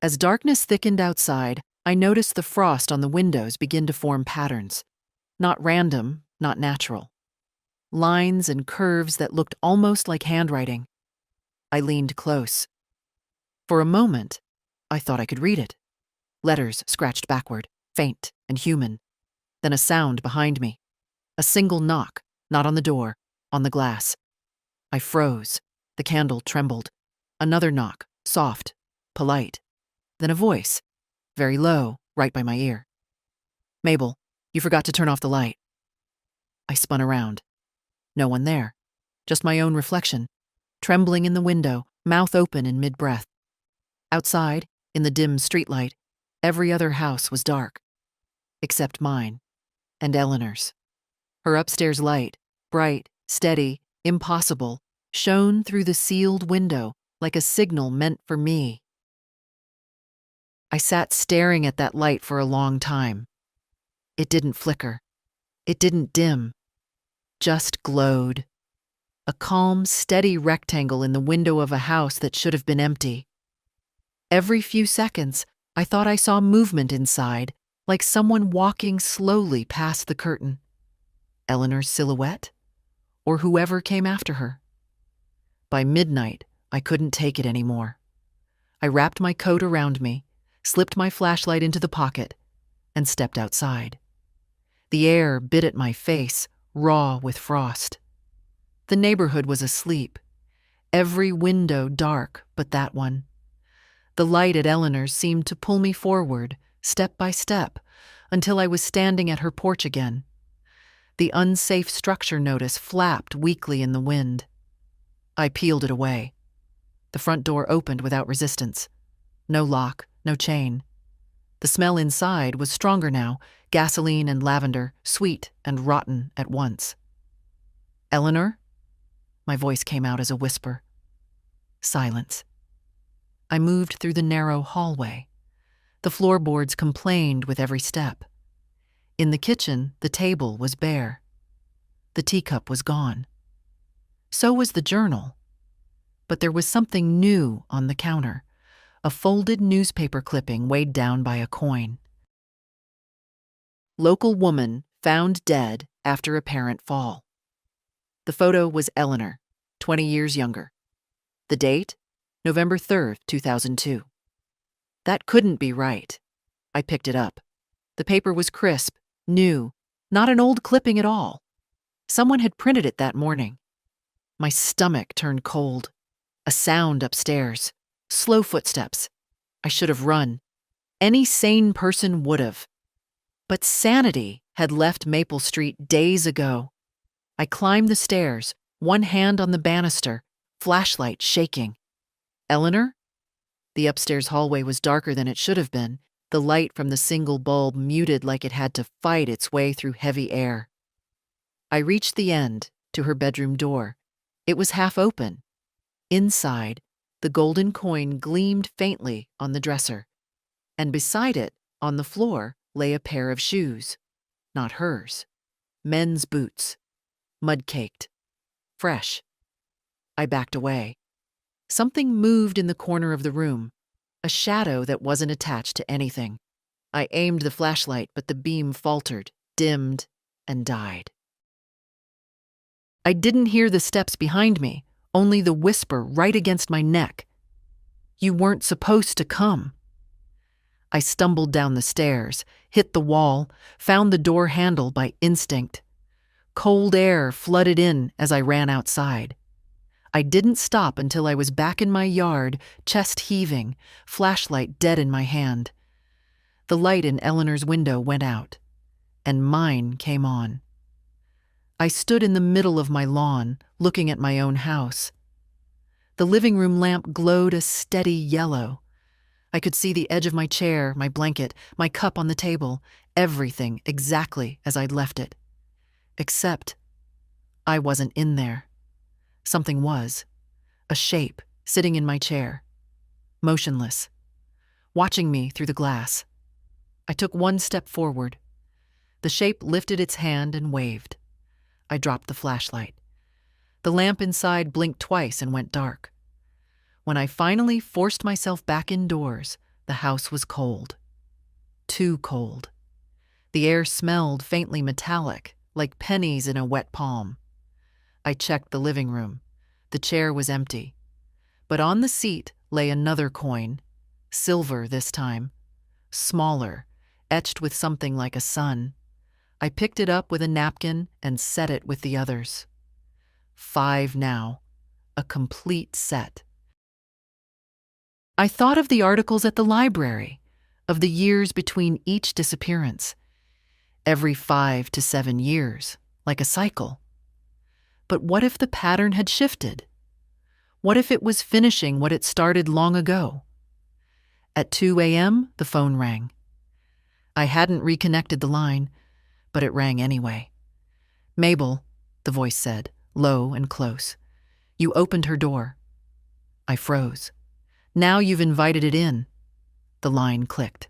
As darkness thickened outside, I noticed the frost on the windows begin to form patterns. Not random, not natural. Lines and curves that looked almost like handwriting. I leaned close. For a moment, I thought I could read it. Letters scratched backward, faint and human. Then a sound behind me. A single knock, not on the door, on the glass. I froze. The candle trembled. Another knock, soft, polite. Then a voice, very low, right by my ear. "Mabel, you forgot to turn off the light." I spun around. No one there. Just my own reflection, trembling in the window, mouth open in mid-breath. Outside, in the dim streetlight, every other house was dark. Except mine, and Eleanor's. Her upstairs light, bright, steady, impossible, shone through the sealed window like a signal meant for me. I sat staring at that light for a long time. It didn't flicker. It didn't dim. Just glowed. A calm, steady rectangle in the window of a house that should have been empty. Every few seconds, I thought I saw movement inside, like someone walking slowly past the curtain. Eleanor's silhouette? Or whoever came after her? By midnight, I couldn't take it anymore. I wrapped my coat around me, slipped my flashlight into the pocket, and stepped outside. The air bit at my face, raw with frost. The neighborhood was asleep. Every window dark but that one. The light at Eleanor's seemed to pull me forward, step by step, until I was standing at her porch again. The unsafe structure notice flapped weakly in the wind. I peeled it away. The front door opened without resistance. No lock, no chain. The smell inside was stronger now, gasoline and lavender, sweet and rotten at once. "Eleanor?" My voice came out as a whisper. Silence. I moved through the narrow hallway. The floorboards complained with every step. In the kitchen, the table was bare. The teacup was gone. So was the journal. But there was something new on the counter, a folded newspaper clipping weighed down by a coin. Local woman found dead after apparent fall. The photo was Eleanor, 20 years younger. The date? November 3rd, 2002. That couldn't be right. I picked it up. The paper was crisp, new, not an old clipping at all. Someone had printed it that morning. My stomach turned cold. A sound upstairs. Slow footsteps. I should have run. Any sane person would have. But sanity had left Maple Street days ago. I climbed the stairs, one hand on the banister, flashlight shaking. Eleanor? The upstairs hallway was darker than it should have been, the light from the single bulb muted like it had to fight its way through heavy air. I reached the end, to her bedroom door. It was half open. Inside, the golden coin gleamed faintly on the dresser, and beside it, on the floor, lay a pair of shoes. Not hers. Men's boots. Mud-caked. Fresh. I backed away. Something moved in the corner of the room, a shadow that wasn't attached to anything. I aimed the flashlight, but the beam faltered, dimmed, and died. I didn't hear the steps behind me, only the whisper right against my neck. "You weren't supposed to come." I stumbled down the stairs, hit the wall, found the door handle by instinct. Cold air flooded in as I ran outside. I didn't stop until I was back in my yard, chest heaving, flashlight dead in my hand. The light in Eleanor's window went out, and mine came on. I stood in the middle of my lawn, looking at my own house. The living room lamp glowed a steady yellow. I could see the edge of my chair, my blanket, my cup on the table, everything exactly as I'd left it. Except I wasn't in there. Something was. A shape sitting in my chair. Motionless. Watching me through the glass. I took one step forward. The shape lifted its hand and waved. I dropped the flashlight. The lamp inside blinked twice and went dark. When I finally forced myself back indoors, the house was cold. Too cold. The air smelled faintly metallic, like pennies in a wet palm. I checked the living room. The chair was empty. But on the seat lay another coin, silver this time, smaller, etched with something like a sun. I picked it up with a napkin and set it with the others. 5 now, a complete set. I thought of the articles at the library, of the years between each disappearance. Every 5 to 7 years, like a cycle. But what if the pattern had shifted? What if it was finishing what it started long ago? At 2 a.m., the phone rang. I hadn't reconnected the line, but it rang anyway. "Mabel," the voice said, low and close. "You opened her door." I froze. "Now you've invited it in." The line clicked.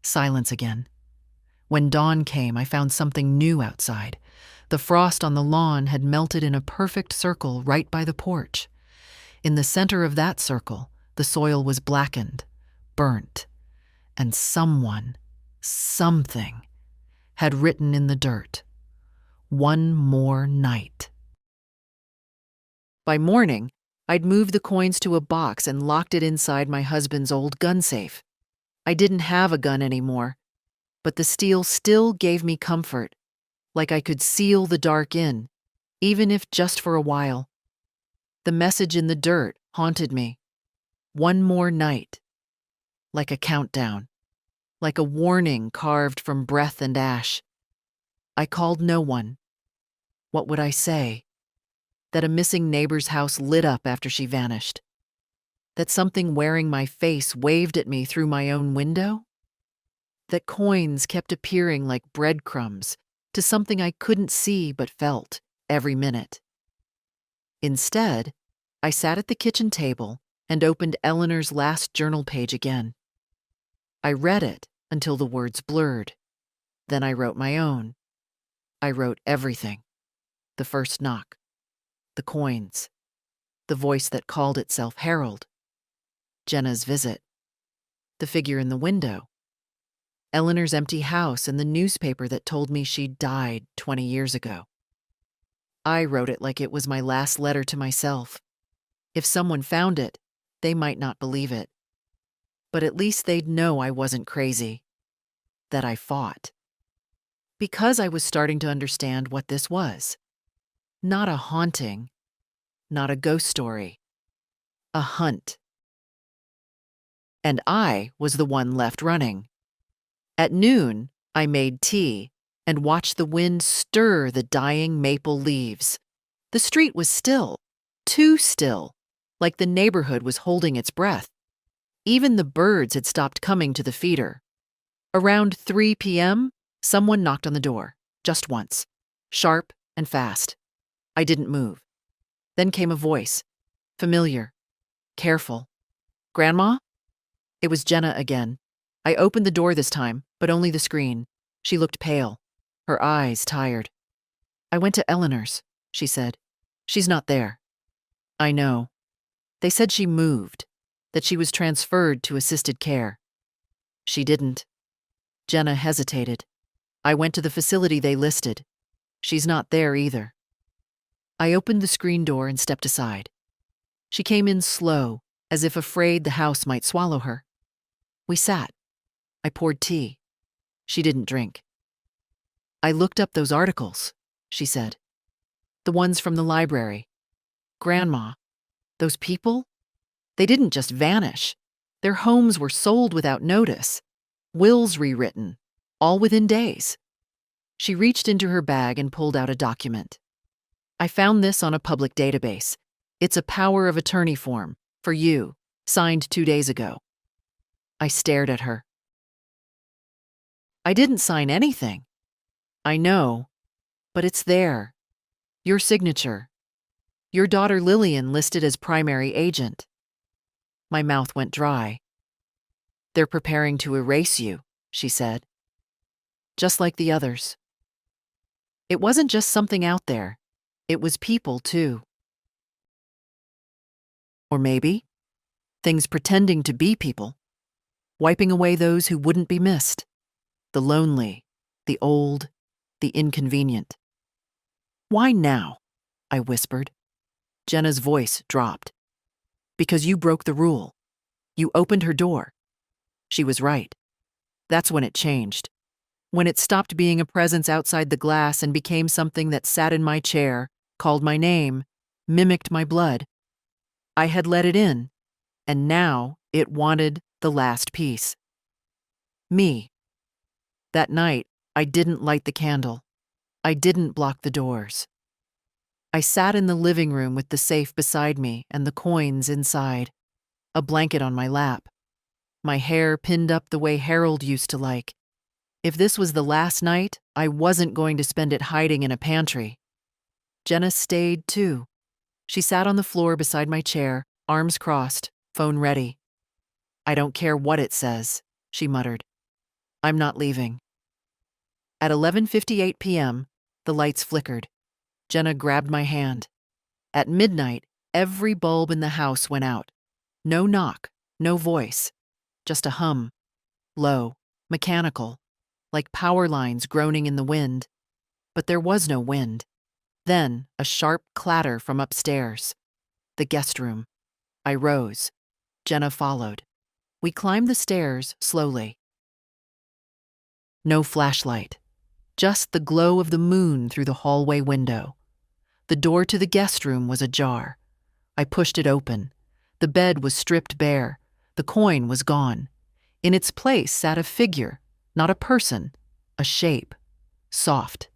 Silence again. When dawn came, I found something new outside. The frost on the lawn had melted in a perfect circle right by the porch. In the center of that circle, the soil was blackened, burnt, and something, had written in the dirt, "One more night." By morning, I'd moved the coins to a box and locked it inside my husband's old gun safe. I didn't have a gun anymore, but the steel still gave me comfort, like I could seal the dark in, even if just for a while. The message in the dirt haunted me. One more night. Like a countdown. Like a warning carved from breath and ash. I called no one. What would I say? That a missing neighbor's house lit up after she vanished? That something wearing my face waved at me through my own window? That coins kept appearing like breadcrumbs to something I couldn't see but felt every minute? Instead, I sat at the kitchen table and opened Eleanor's last journal page again. I read it until the words blurred. Then I wrote my own. I wrote everything. The first knock. The coins. The voice that called itself Harold. Jenna's visit. The figure in the window. Eleanor's empty house and the newspaper that told me she'd died 20 years ago. I wrote it like it was my last letter to myself. If someone found it, they might not believe it. But at least they'd know I wasn't crazy. That I fought. Because I was starting to understand what this was. Not a haunting. Not a ghost story. A hunt. And I was the one left running. At noon, I made tea and watched the wind stir the dying maple leaves. The street was still, too still, like the neighborhood was holding its breath. Even the birds had stopped coming to the feeder. Around 3 p.m., someone knocked on the door, just once, sharp and fast. I didn't move. Then came a voice, familiar, careful. "Grandma?" It was Jenna again. I opened the door this time, but only the screen. She looked pale, her eyes tired. "I went to Eleanor's," she said. "She's not there." "I know. They said she moved, that she was transferred to assisted care." "She didn't." Jenna hesitated. "I went to the facility they listed. She's not there either." I opened the screen door and stepped aside. She came in slow, as if afraid the house might swallow her. We sat. I poured tea. She didn't drink. "I looked up those articles," she said. "The ones from the library. Grandma, those people? They didn't just vanish. Their homes were sold without notice. Wills rewritten, all within days." She reached into her bag and pulled out a document. "I found this on a public database. It's a power of attorney form, for you, signed 2 days ago." I stared at her. "I didn't sign anything." "I know, but it's there. Your signature. Your daughter Lillian listed as primary agent." My mouth went dry. "They're preparing to erase you," she said. "Just like the others." It wasn't just something out there. It was people, too. Or maybe things pretending to be people, wiping away those who wouldn't be missed, the lonely, the old, the inconvenient. Why now? I whispered. Jenna's voice dropped. Because you broke the rule. You opened her door. She was right. That's when it changed. When it stopped being a presence outside the glass and became something that sat in my chair, called my name, mimicked my blood. I had let it in, and now it wanted the last piece. Me. That night, I didn't light the candle. I didn't block the doors. I sat in the living room with the safe beside me and the coins inside, a blanket on my lap, my hair pinned up the way Harold used to like. If this was the last night, I wasn't going to spend it hiding in a pantry. Jenna stayed, too. She sat on the floor beside my chair, arms crossed, phone ready. I don't care what it says, she muttered. I'm not leaving. At 11:58 p.m., the lights flickered. Jenna grabbed my hand. At midnight, every bulb in the house went out. No knock, no voice, just a hum, low, mechanical, like power lines groaning in the wind. But there was no wind. Then, a sharp clatter from upstairs. The guest room. I rose. Jenna followed. We climbed the stairs slowly. No flashlight. Just the glow of the moon through the hallway window. The door to the guest room was ajar. I pushed it open. The bed was stripped bare. The coin was gone. In its place sat a figure, not a person, a shape. Soft,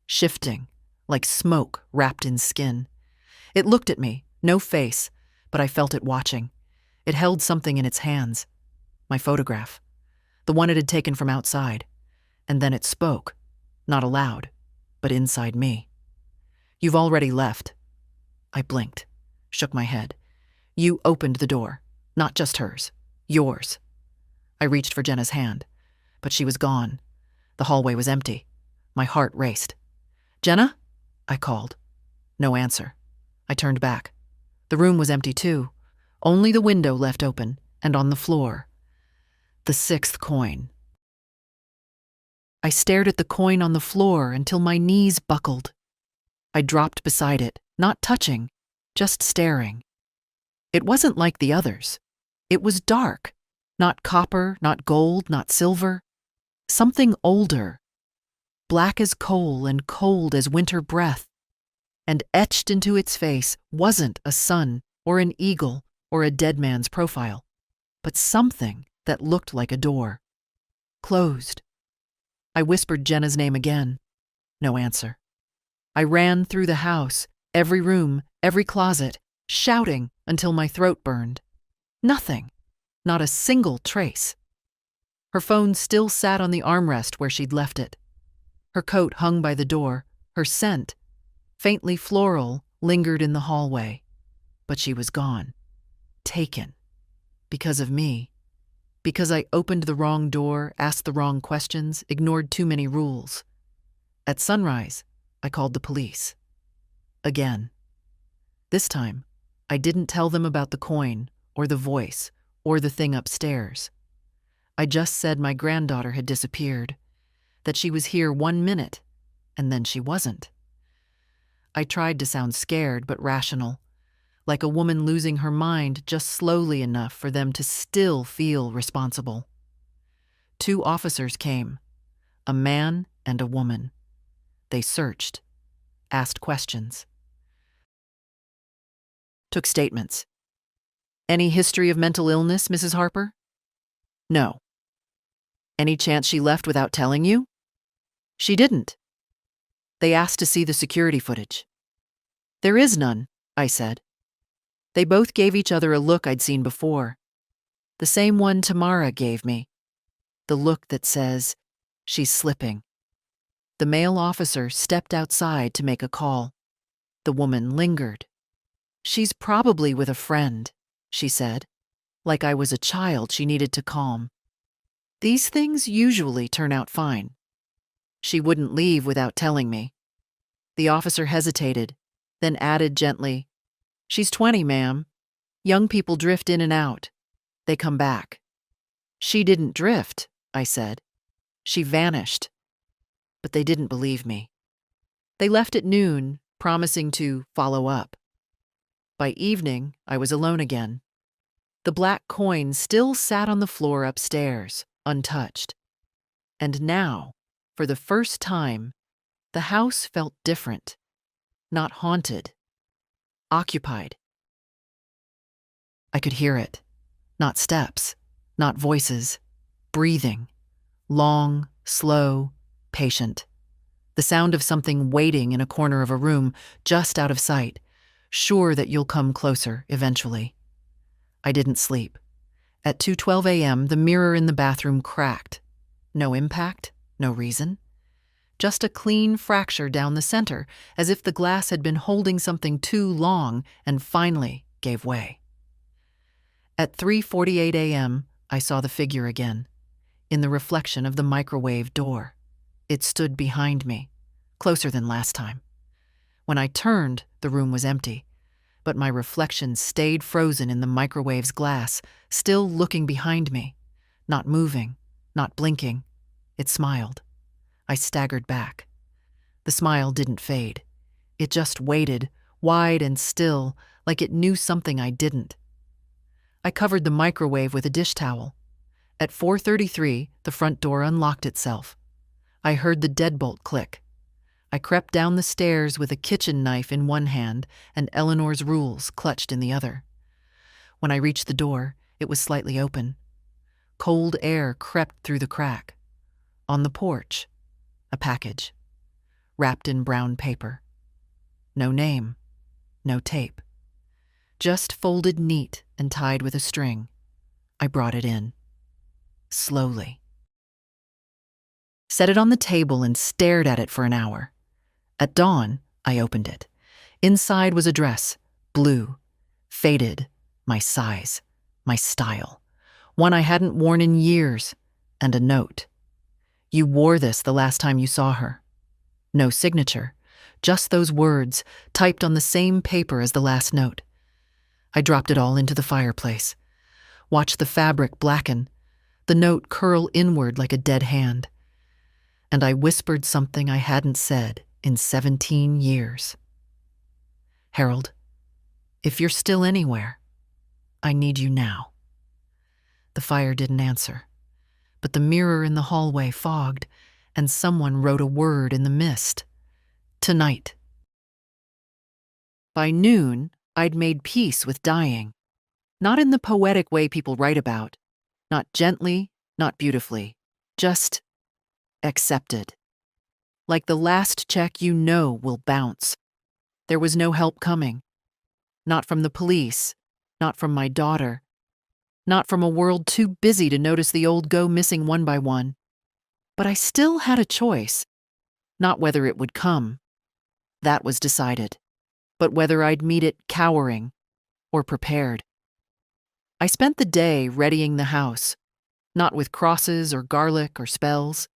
shifting, like smoke wrapped in skin. It looked at me, no face, but I felt it watching. It held something in its hands. My photograph. The one it had taken from outside. And then it spoke. Not aloud, but inside me. You've already left. I blinked, shook my head. You opened the door, not just hers, yours. I reached for Jenna's hand, but she was gone. The hallway was empty. My heart raced. Jenna? I called. No answer. I turned back. The room was empty too, only the window left open, and on the floor, the 6th coin. I stared at the coin on the floor until my knees buckled. I dropped beside it, not touching, just staring. It wasn't like the others. It was dark. Not copper, not gold, not silver. Something older. Black as coal and cold as winter breath. And etched into its face wasn't a sun or an eagle or a dead man's profile, but something that looked like a door. Closed. I whispered Jenna's name again. No answer. I ran through the house, every room, every closet, shouting until my throat burned. Nothing. Not a single trace. Her phone still sat on the armrest where she'd left it. Her coat hung by the door. Her scent, faintly floral, lingered in the hallway. But she was gone. Taken. Because of me. Because I opened the wrong door, asked the wrong questions, ignored too many rules. At sunrise, I called the police. Again. This time, I didn't tell them about the coin, or the voice, or the thing upstairs. I just said my granddaughter had disappeared, that she was here 1 minute, and then she wasn't. I tried to sound scared but rational, like a woman losing her mind just slowly enough for them to still feel responsible. 2 officers came, a man and a woman. They searched, asked questions. Took statements. Any history of mental illness, Mrs. Harper? No. Any chance she left without telling you? She didn't. They asked to see the security footage. There is none, I said. They both gave each other a look I'd seen before. The same one Tamara gave me. The look that says, she's slipping. The male officer stepped outside to make a call. The woman lingered. She's probably with a friend, she said, like I was a child she needed to calm. These things usually turn out fine. She wouldn't leave without telling me. The officer hesitated, then added gently, She's 20, ma'am. Young people drift in and out. They come back. She didn't drift, I said. She vanished. But they didn't believe me. They left at noon, promising to follow up. By evening, I was alone again. The black coin still sat on the floor upstairs, untouched. And now, for the first time, the house felt different. Not haunted. Occupied. I could hear it. Not steps, not voices. Breathing. Long, slow, patient. The sound of something waiting in a corner of a room, just out of sight, sure that you'll come closer eventually. I didn't sleep. At 2:12 a.m., the mirror in the bathroom cracked. No impact, no reason. Just a clean fracture down the center, as if the glass had been holding something too long and finally gave way. At 3:48 a.m., I saw the figure again, in the reflection of the microwave door. It stood behind me, closer than last time. When I turned, the room was empty, but my reflection stayed frozen in the microwave's glass, still looking behind me, not moving, not blinking. It smiled. I staggered back. The smile didn't fade. It just waited, wide and still, like it knew something I didn't. I covered the microwave with a dish towel. At 4:33, the front door unlocked itself. I heard the deadbolt click. I crept down the stairs with a kitchen knife in one hand and Eleanor's rules clutched in the other. When I reached the door, it was slightly open. Cold air crept through the crack. On the porch, a package, wrapped in brown paper. No name, no tape. Just folded neat and tied with a string. I brought it in. Slowly. Set it on the table and stared at it for an hour. At dawn, I opened it. Inside was a dress, blue, faded, my size, my style, one I hadn't worn in years, and a note. You wore this the last time you saw her. No signature, just those words, typed on the same paper as the last note. I dropped it all into the fireplace. Watched the fabric blacken, the note curl inward like a dead hand. And I whispered something I hadn't said in 17 years. Harold, if you're still anywhere, I need you now. The fire didn't answer, but the mirror in the hallway fogged, and someone wrote a word in the mist. Tonight. By noon, I'd made peace with dying. Not in the poetic way people write about. Not gently, not beautifully. Just accepted. Like the last check you know will bounce. There was no help coming. Not from the police. Not from my daughter. Not from a world too busy to notice the old go missing one by one. But I still had a choice. Not whether it would come. That was decided. But whether I'd meet it cowering or prepared. I spent the day readying the house, not with crosses or garlic or spells,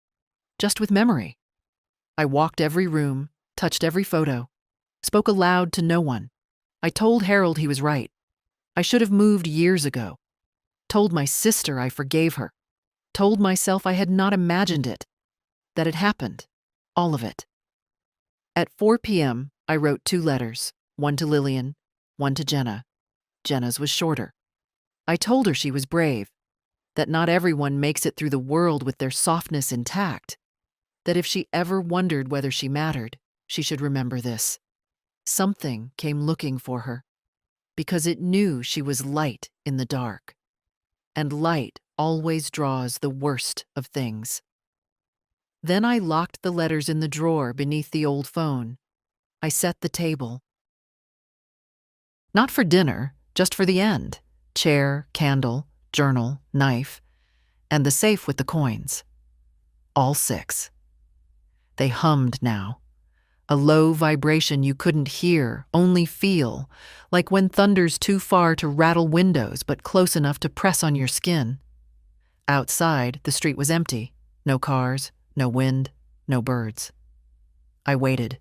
just with memory. I walked every room, touched every photo, spoke aloud to no one. I told Harold he was right. I should have moved years ago. Told my sister I forgave her. Told myself I had not imagined it, that it happened, all of it. At 4 p.m., I wrote 2 letters, one to Lillian, one to Jenna. Jenna's was shorter. I told her she was brave, that not everyone makes it through the world with their softness intact, that if she ever wondered whether she mattered, she should remember this. Something came looking for her, because it knew she was light in the dark, and light always draws the worst of things. Then I locked the letters in the drawer beneath the old phone. I set the table. Not for dinner, just for the end. Chair, candle, journal, knife, and the safe with the coins. All 6. They hummed now. A low vibration you couldn't hear, only feel, like when thunder's too far to rattle windows but close enough to press on your skin. Outside, the street was empty. No cars, no wind, no birds. I waited.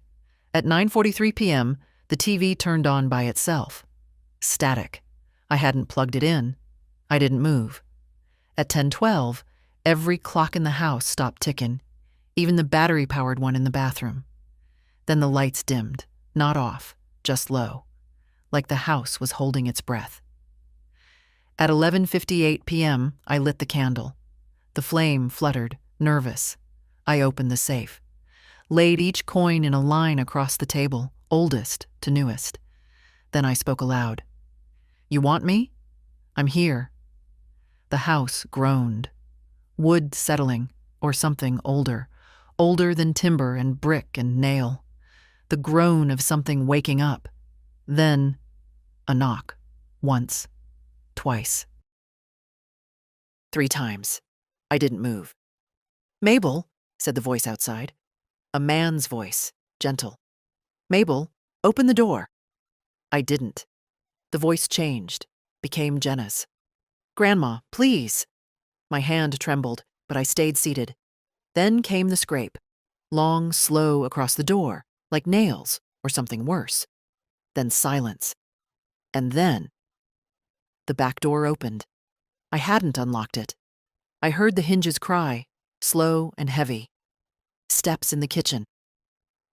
At 9:43 p.m., the TV turned on by itself. Static. I hadn't plugged it in. I didn't move. At 10:12, every clock in the house stopped ticking, even the battery-powered one in the bathroom. Then the lights dimmed, not off, just low, like the house was holding its breath. At 11:58 p.m., I lit the candle. The flame fluttered, nervous. I opened the safe, laid each coin in a line across the table, oldest to newest. Then I spoke aloud. "You want me? I'm here." The house groaned. Wood settling, or something older than timber and brick and nail. The groan of something waking up. Then, a knock. Once. Twice. 3 times. I didn't move. "Mabel," said the voice outside. A man's voice, gentle. "Mabel, open the door." I didn't. The voice changed, became Jenna's. "Grandma, please." My hand trembled, but I stayed seated. Then came the scrape, long, slow across the door, like nails or something worse. Then silence. And then the back door opened. I hadn't unlocked it. I heard the hinges cry, slow and heavy. Steps in the kitchen.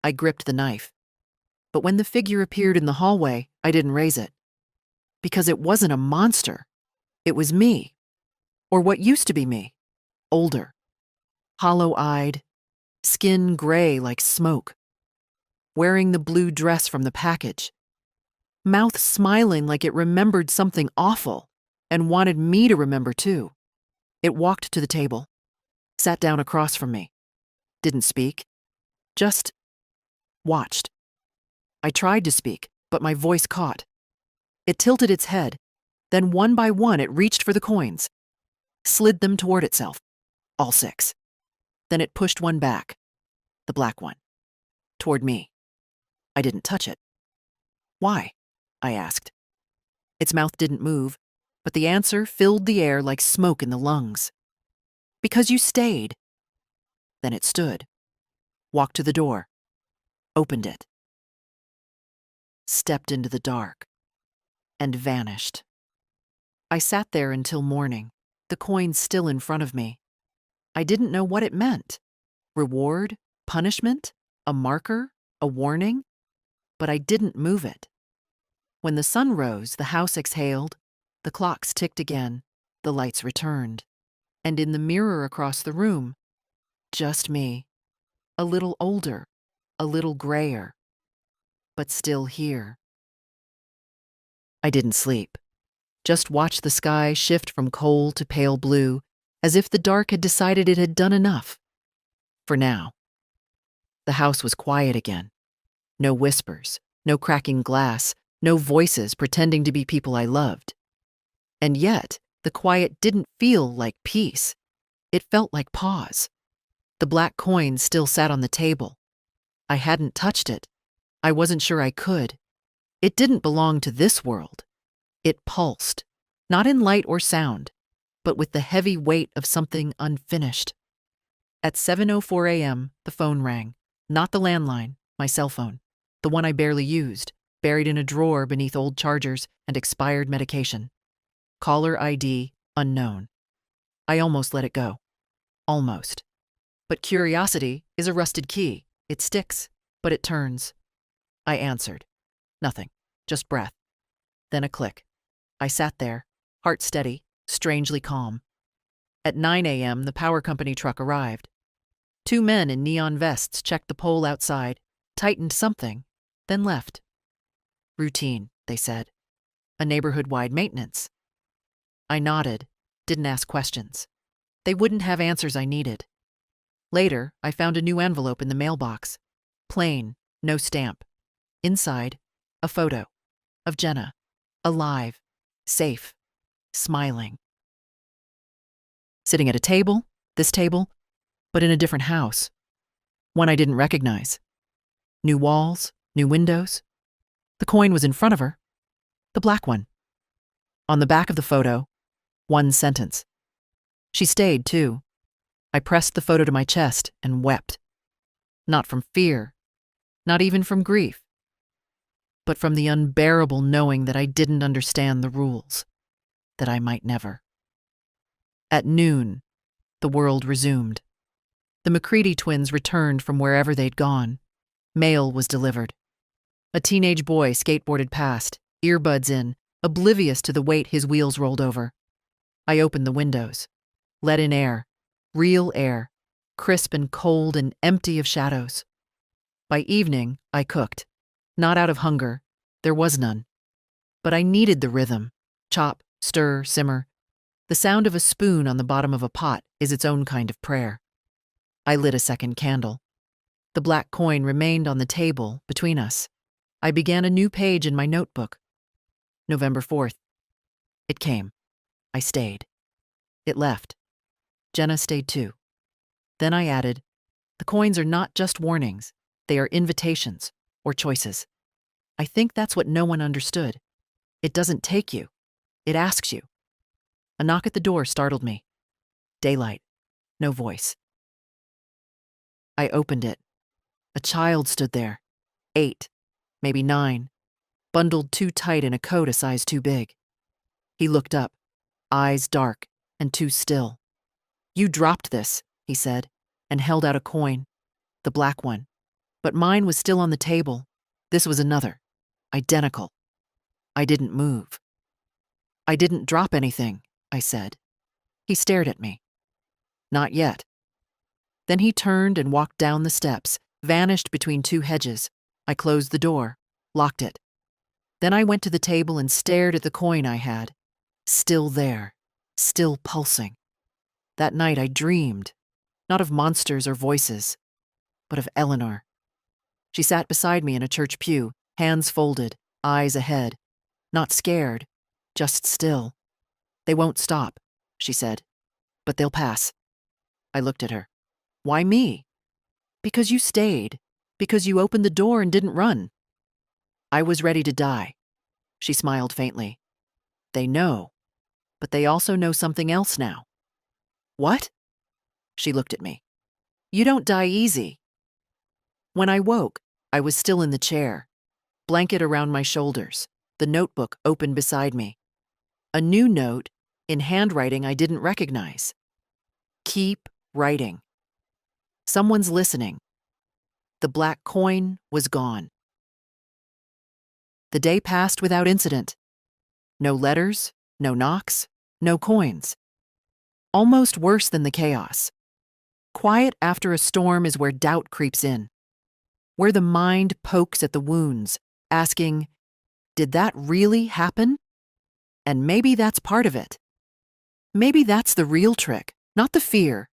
I gripped the knife. But when the figure appeared in the hallway, I didn't raise it. Because it wasn't a monster. It was me. Or what used to be me. Older. Hollow-eyed. Skin gray like smoke. Wearing the blue dress from the package. Mouth smiling like it remembered something awful and wanted me to remember too. It walked to the table. Sat down across from me. Didn't speak. Just watched. I tried to speak, but my voice caught. It tilted its head. Then one by one it reached for the coins. Slid them toward itself. All 6. Then it pushed one back. The black one. Toward me. I didn't touch it. "Why?" I asked. Its mouth didn't move, but the answer filled the air like smoke in the lungs. "Because you stayed." Then it stood. Walked to the door. Opened it. Stepped into the dark. And vanished. I sat there until morning, the coin still in front of me. I didn't know what it meant. Reward? Punishment? A marker? A warning? But I didn't move it. When the sun rose, the house exhaled, the clocks ticked again, the lights returned. And in the mirror across the room, just me. A little older, a little grayer, but still here. I didn't sleep. Just watched the sky shift from coal to pale blue, as if the dark had decided it had done enough. For now. The house was quiet again. No whispers, no cracking glass, no voices pretending to be people I loved. And yet, the quiet didn't feel like peace. It felt like pause. The black coin still sat on the table. I hadn't touched it. I wasn't sure I could. It didn't belong to this world. It pulsed, not in light or sound, but with the heavy weight of something unfinished. At 7:04 a.m., the phone rang. Not the landline, my cell phone. The one I barely used, buried in a drawer beneath old chargers and expired medication. Caller ID unknown. I almost let it go. Almost. But curiosity is a rusted key. It sticks, but it turns. I answered. Nothing. Just breath. Then a click. I sat there, heart steady, strangely calm. At 9 a.m., the power company truck arrived. 2 men in neon vests checked the pole outside, tightened something, then left. Routine, they said. A neighborhood-wide maintenance. I nodded, didn't ask questions. They wouldn't have answers I needed. Later, I found a new envelope in the mailbox. Plain, no stamp. Inside, a photo of Jenna, alive, safe, smiling. Sitting at a table, this table, but in a different house. One I didn't recognize. New walls, new windows. The coin was in front of her. The black one. On the back of the photo, one sentence. She stayed, too. I pressed the photo to my chest and wept. Not from fear, not even from grief, but from the unbearable knowing that I didn't understand the rules, that I might never. At noon, the world resumed. The McCready twins returned from wherever they'd gone. Mail was delivered. A teenage boy skateboarded past, earbuds in, oblivious to the weight his wheels rolled over. I opened the windows, let in air, real air, crisp and cold and empty of shadows. By evening, I cooked. Not out of hunger, there was none. But I needed the rhythm. Chop, stir, simmer. The sound of a spoon on the bottom of a pot is its own kind of prayer. I lit a second candle. The black coin remained on the table between us. I began a new page in my notebook. November 4th. It came. I stayed. It left. Jenna stayed too. Then I added, the coins are not just warnings. They are invitations or choices. I think that's what no one understood. It doesn't take you. It asks you. A knock at the door startled me. Daylight. No voice. I opened it. A child stood there. 8, maybe 9, bundled too tight in a coat a size too big. He looked up, eyes dark and too still. You dropped this, he said, and held out a coin, the black one. But mine was still on the table. This was another, identical. I didn't move. I didn't drop anything, I said. He stared at me. Not yet. Then he turned and walked down the steps, vanished between two hedges. I closed the door, locked it. Then I went to the table and stared at the coin I had. Still there, still pulsing. That night I dreamed, not of monsters or voices, but of Eleanor. She sat beside me in a church pew, hands folded, eyes ahead. Not scared, just still. They won't stop, she said, but they'll pass. I looked at her. Why me? Because you stayed, because you opened the door and didn't run. I was ready to die. She smiled faintly. They know, but they also know something else now. What? She looked at me. You don't die easy. When I woke, I was still in the chair, blanket around my shoulders, the notebook open beside me. A new note, in handwriting I didn't recognize. Keep writing. Someone's listening. The black coin was gone. The day passed without incident. No letters, no knocks, no coins. Almost worse than the chaos. Quiet after a storm is where doubt creeps in, where the mind pokes at the wounds, asking, did that really happen? And maybe that's part of it. Maybe that's the real trick, not the fear,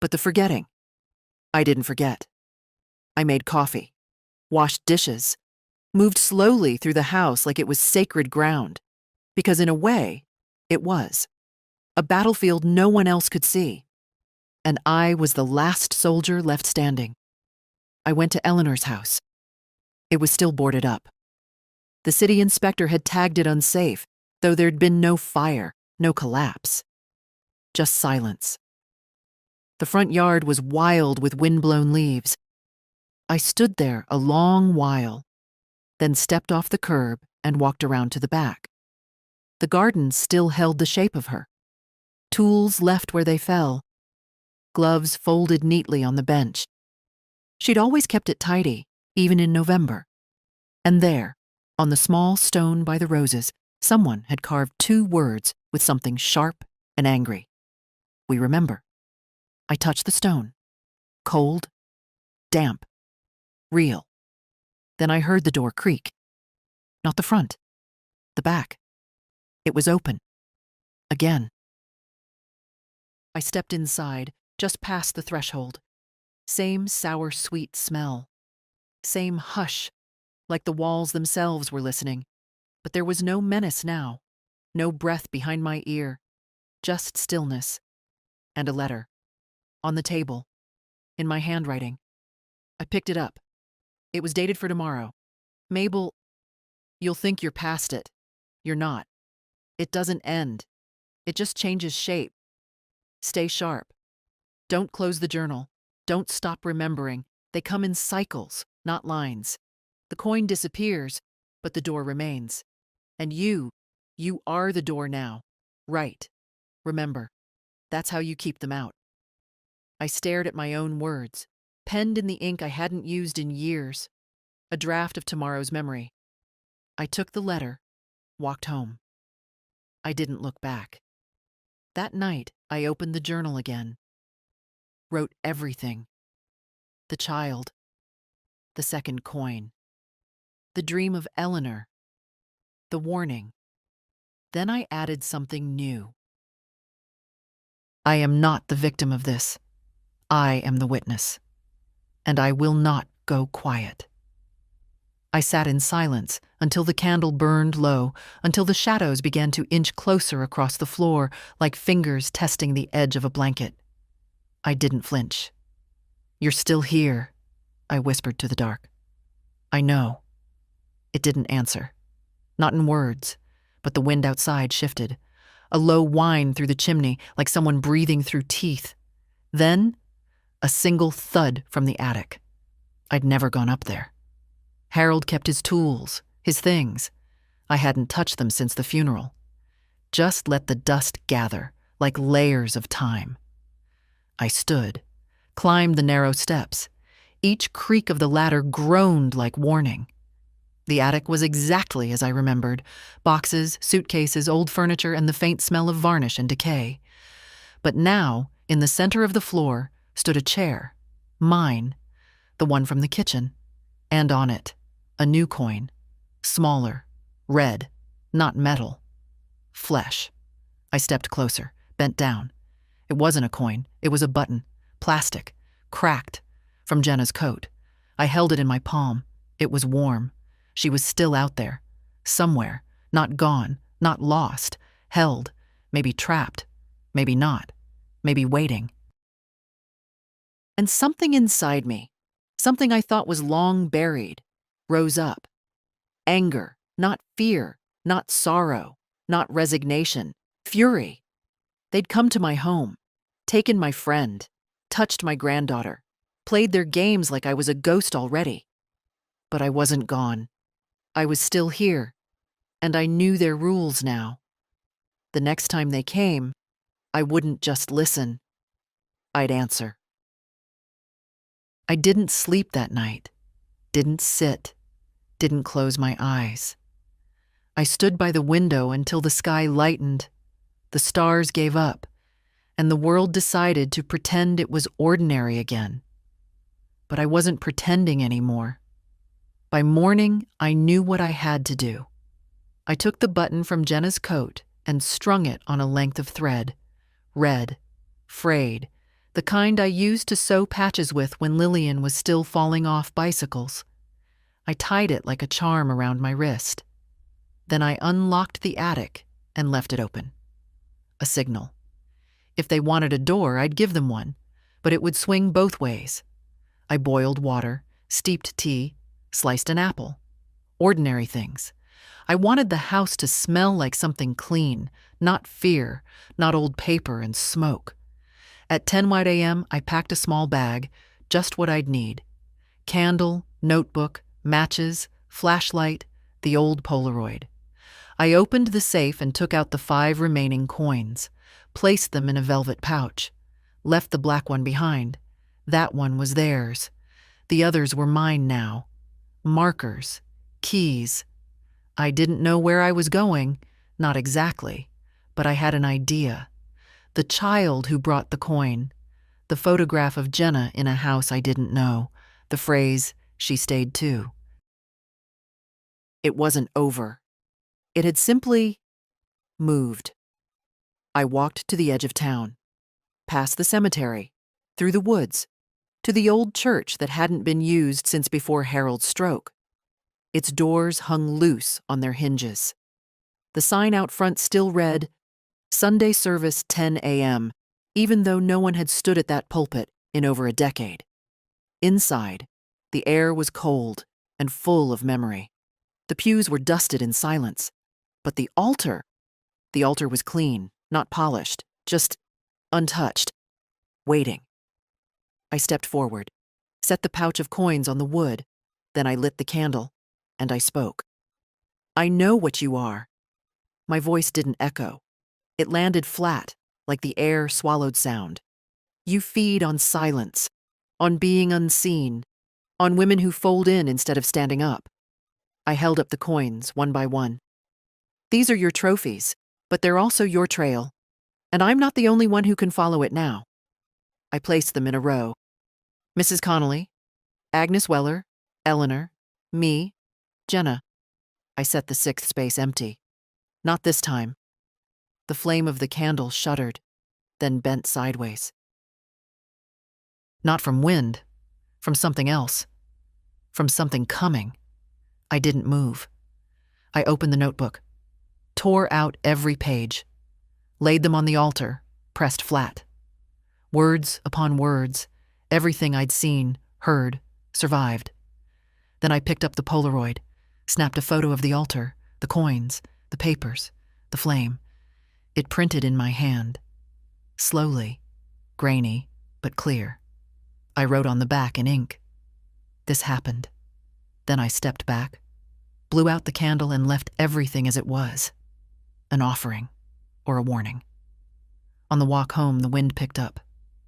but the forgetting. I didn't forget. I made coffee, washed dishes, moved slowly through the house like it was sacred ground, because in a way, it was. A battlefield no one else could see. And I was the last soldier left standing. I went to Eleanor's house. It was still boarded up. The city inspector had tagged it unsafe, though there'd been no fire, no collapse. Just silence. The front yard was wild with wind-blown leaves. I stood there a long while, then stepped off the curb and walked around to the back. The garden still held the shape of her. Tools left where they fell. Gloves folded neatly on the bench. She'd always kept it tidy, even in November. And there, on the small stone by the roses, someone had carved 2 words with something sharp and angry. We remember. I touched the stone. Cold, damp, real. Then I heard the door creak. Not the front, the back. It was open. Again. I stepped inside, just past the threshold. Same sour, sweet smell. Same hush, like the walls themselves were listening. But there was no menace now. No breath behind my ear. Just stillness. And a letter. On the table. In my handwriting. I picked it up. It was dated for tomorrow. Mabel, you'll think you're past it. You're not. It doesn't end. It just changes shape. Stay sharp. Don't close the journal. Don't stop remembering. They come in cycles, not lines. The coin disappears, but the door remains. And you are the door now. Right. Remember. That's how you keep them out. I stared at my own words, penned in the ink I hadn't used in years, a draft of tomorrow's memory. I took the letter, walked home. I didn't look back. That night, I opened the journal again, wrote everything: the child, the second coin, the dream of Eleanor, the warning. Then I added something new. I am not the victim of this. I am the witness, and I will not go quiet. I sat in silence until the candle burned low, until the shadows began to inch closer across the floor like fingers testing the edge of a blanket. I didn't flinch. "You're still here," I whispered to the dark. "I know." It didn't answer. Not in words, but the wind outside shifted. A low whine through the chimney, like someone breathing through teeth. Then, a single thud from the attic. I'd never gone up there. Harold kept his tools, his things. I hadn't touched them since the funeral. Just let the dust gather, like layers of time. I stood, climbed the narrow steps. Each creak of the ladder groaned like warning. The attic was exactly as I remembered: boxes, suitcases, old furniture, and the faint smell of varnish and decay. But now, in the center of the floor, stood a chair, mine, the one from the kitchen, and on it, a new coin, smaller, red, not metal, flesh. I stepped closer, bent down. It wasn't a coin, it was a button, plastic, cracked, from Jenna's coat. I held it in my palm. It was warm. She was still out there, somewhere, not gone, not lost, held, maybe trapped, maybe not, maybe waiting. And something inside me, something I thought was long buried, rose up. Anger, not fear, not sorrow, not resignation, fury. They'd come to my home, taken my friend, touched my granddaughter, played their games like I was a ghost already. But I wasn't gone. I was still here, and I knew their rules now. The next time they came, I wouldn't just listen. I'd answer. I didn't sleep that night, didn't sit, didn't close my eyes. I stood by the window until the sky lightened, the stars gave up, and the world decided to pretend it was ordinary again. But I wasn't pretending anymore. By morning, I knew what I had to do. I took the button from Jenna's coat and strung it on a length of thread, red, frayed, the kind I used to sew patches with when Lillian was still falling off bicycles. I tied it like a charm around my wrist. Then I unlocked the attic and left it open. A signal. If they wanted a door, I'd give them one, but it would swing both ways. I boiled water, steeped tea, sliced an apple. Ordinary things. I wanted the house to smell like something clean, not fear, not old paper and smoke. At 10 a.m., I packed a small bag, just what I'd need. Candle, notebook, matches, flashlight, the old Polaroid. I opened the safe and took out the 5 remaining coins, placed them in a velvet pouch, left the black one behind. That one was theirs. The others were mine now. Markers, keys. I didn't know where I was going, not exactly, but I had an idea. The child who brought the coin, the photograph of Jenna in a house I didn't know, the phrase, "she stayed too." It wasn't over. It had simply moved. I walked to the edge of town, past the cemetery, through the woods, to the old church that hadn't been used since before Harold's stroke. Its doors hung loose on their hinges. The sign out front still read, "Sunday service 10 a.m., even though no one had stood at that pulpit in over a decade. Inside, the air was cold and full of memory. The pews were dusted in silence, but the altar was clean, not polished, just untouched, waiting. I stepped forward, set the pouch of coins on the wood, then I lit the candle, and I spoke. "I know what you are." My voice didn't echo. It landed flat, like the air swallowed sound. You feed on silence, on being unseen, on women who fold in instead of standing up. I held up the coins one by one. These are your trophies, but they're also your trail, and I'm not the only one who can follow it now. I placed them in a row. Mrs. Connolly, Agnes Weller, Eleanor, me, Jenna. I set the sixth space empty. Not this time. The flame of the candle shuddered, then bent sideways. Not from wind, from something else, from something coming. I didn't move. I opened the notebook, tore out every page, laid them on the altar, pressed flat. Words upon words, everything I'd seen, heard, survived. Then I picked up the Polaroid, snapped a photo of the altar, the coins, the papers, the flame. It printed in my hand. Slowly, grainy, but clear. I wrote on the back in ink. This happened. Then I stepped back, blew out the candle and left everything as it was. An offering, or a warning. On the walk home, the wind picked up.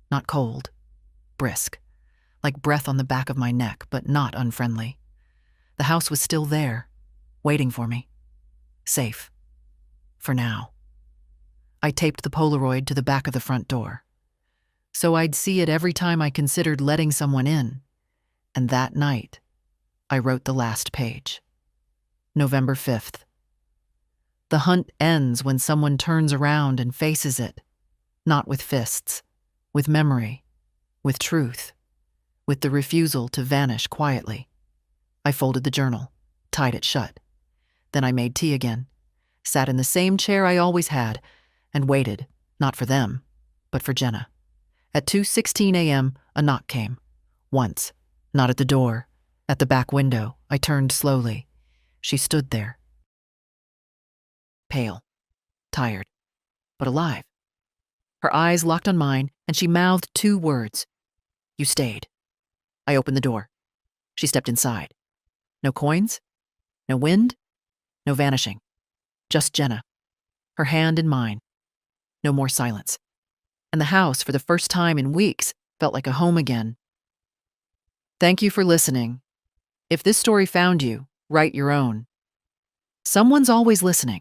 Not cold, brisk, like breath on the back of my neck, but not unfriendly. The house was still there, waiting for me. Safe. For now. I taped the Polaroid to the back of the front door, so I'd see it every time I considered letting someone in. And that night, I wrote the last page. November 5th. The hunt ends when someone turns around and faces it, not with fists, with memory, with truth, with the refusal to vanish quietly. I folded the journal, tied it shut. Then I made tea again, sat in the same chair I always had, and waited, not for them, but for Jenna. At 2:16 a.m., a knock came. Once, not at the door, at the back window. I turned slowly. She stood there. Pale, tired, but alive. Her eyes locked on mine, and she mouthed two words. You stayed. I opened the door. She stepped inside. No coins, no wind, no vanishing. Just Jenna, her hand in mine. No more silence. And the house, for the first time in weeks, felt like a home again. Thank you for listening. If this story found you, write your own. Someone's always listening.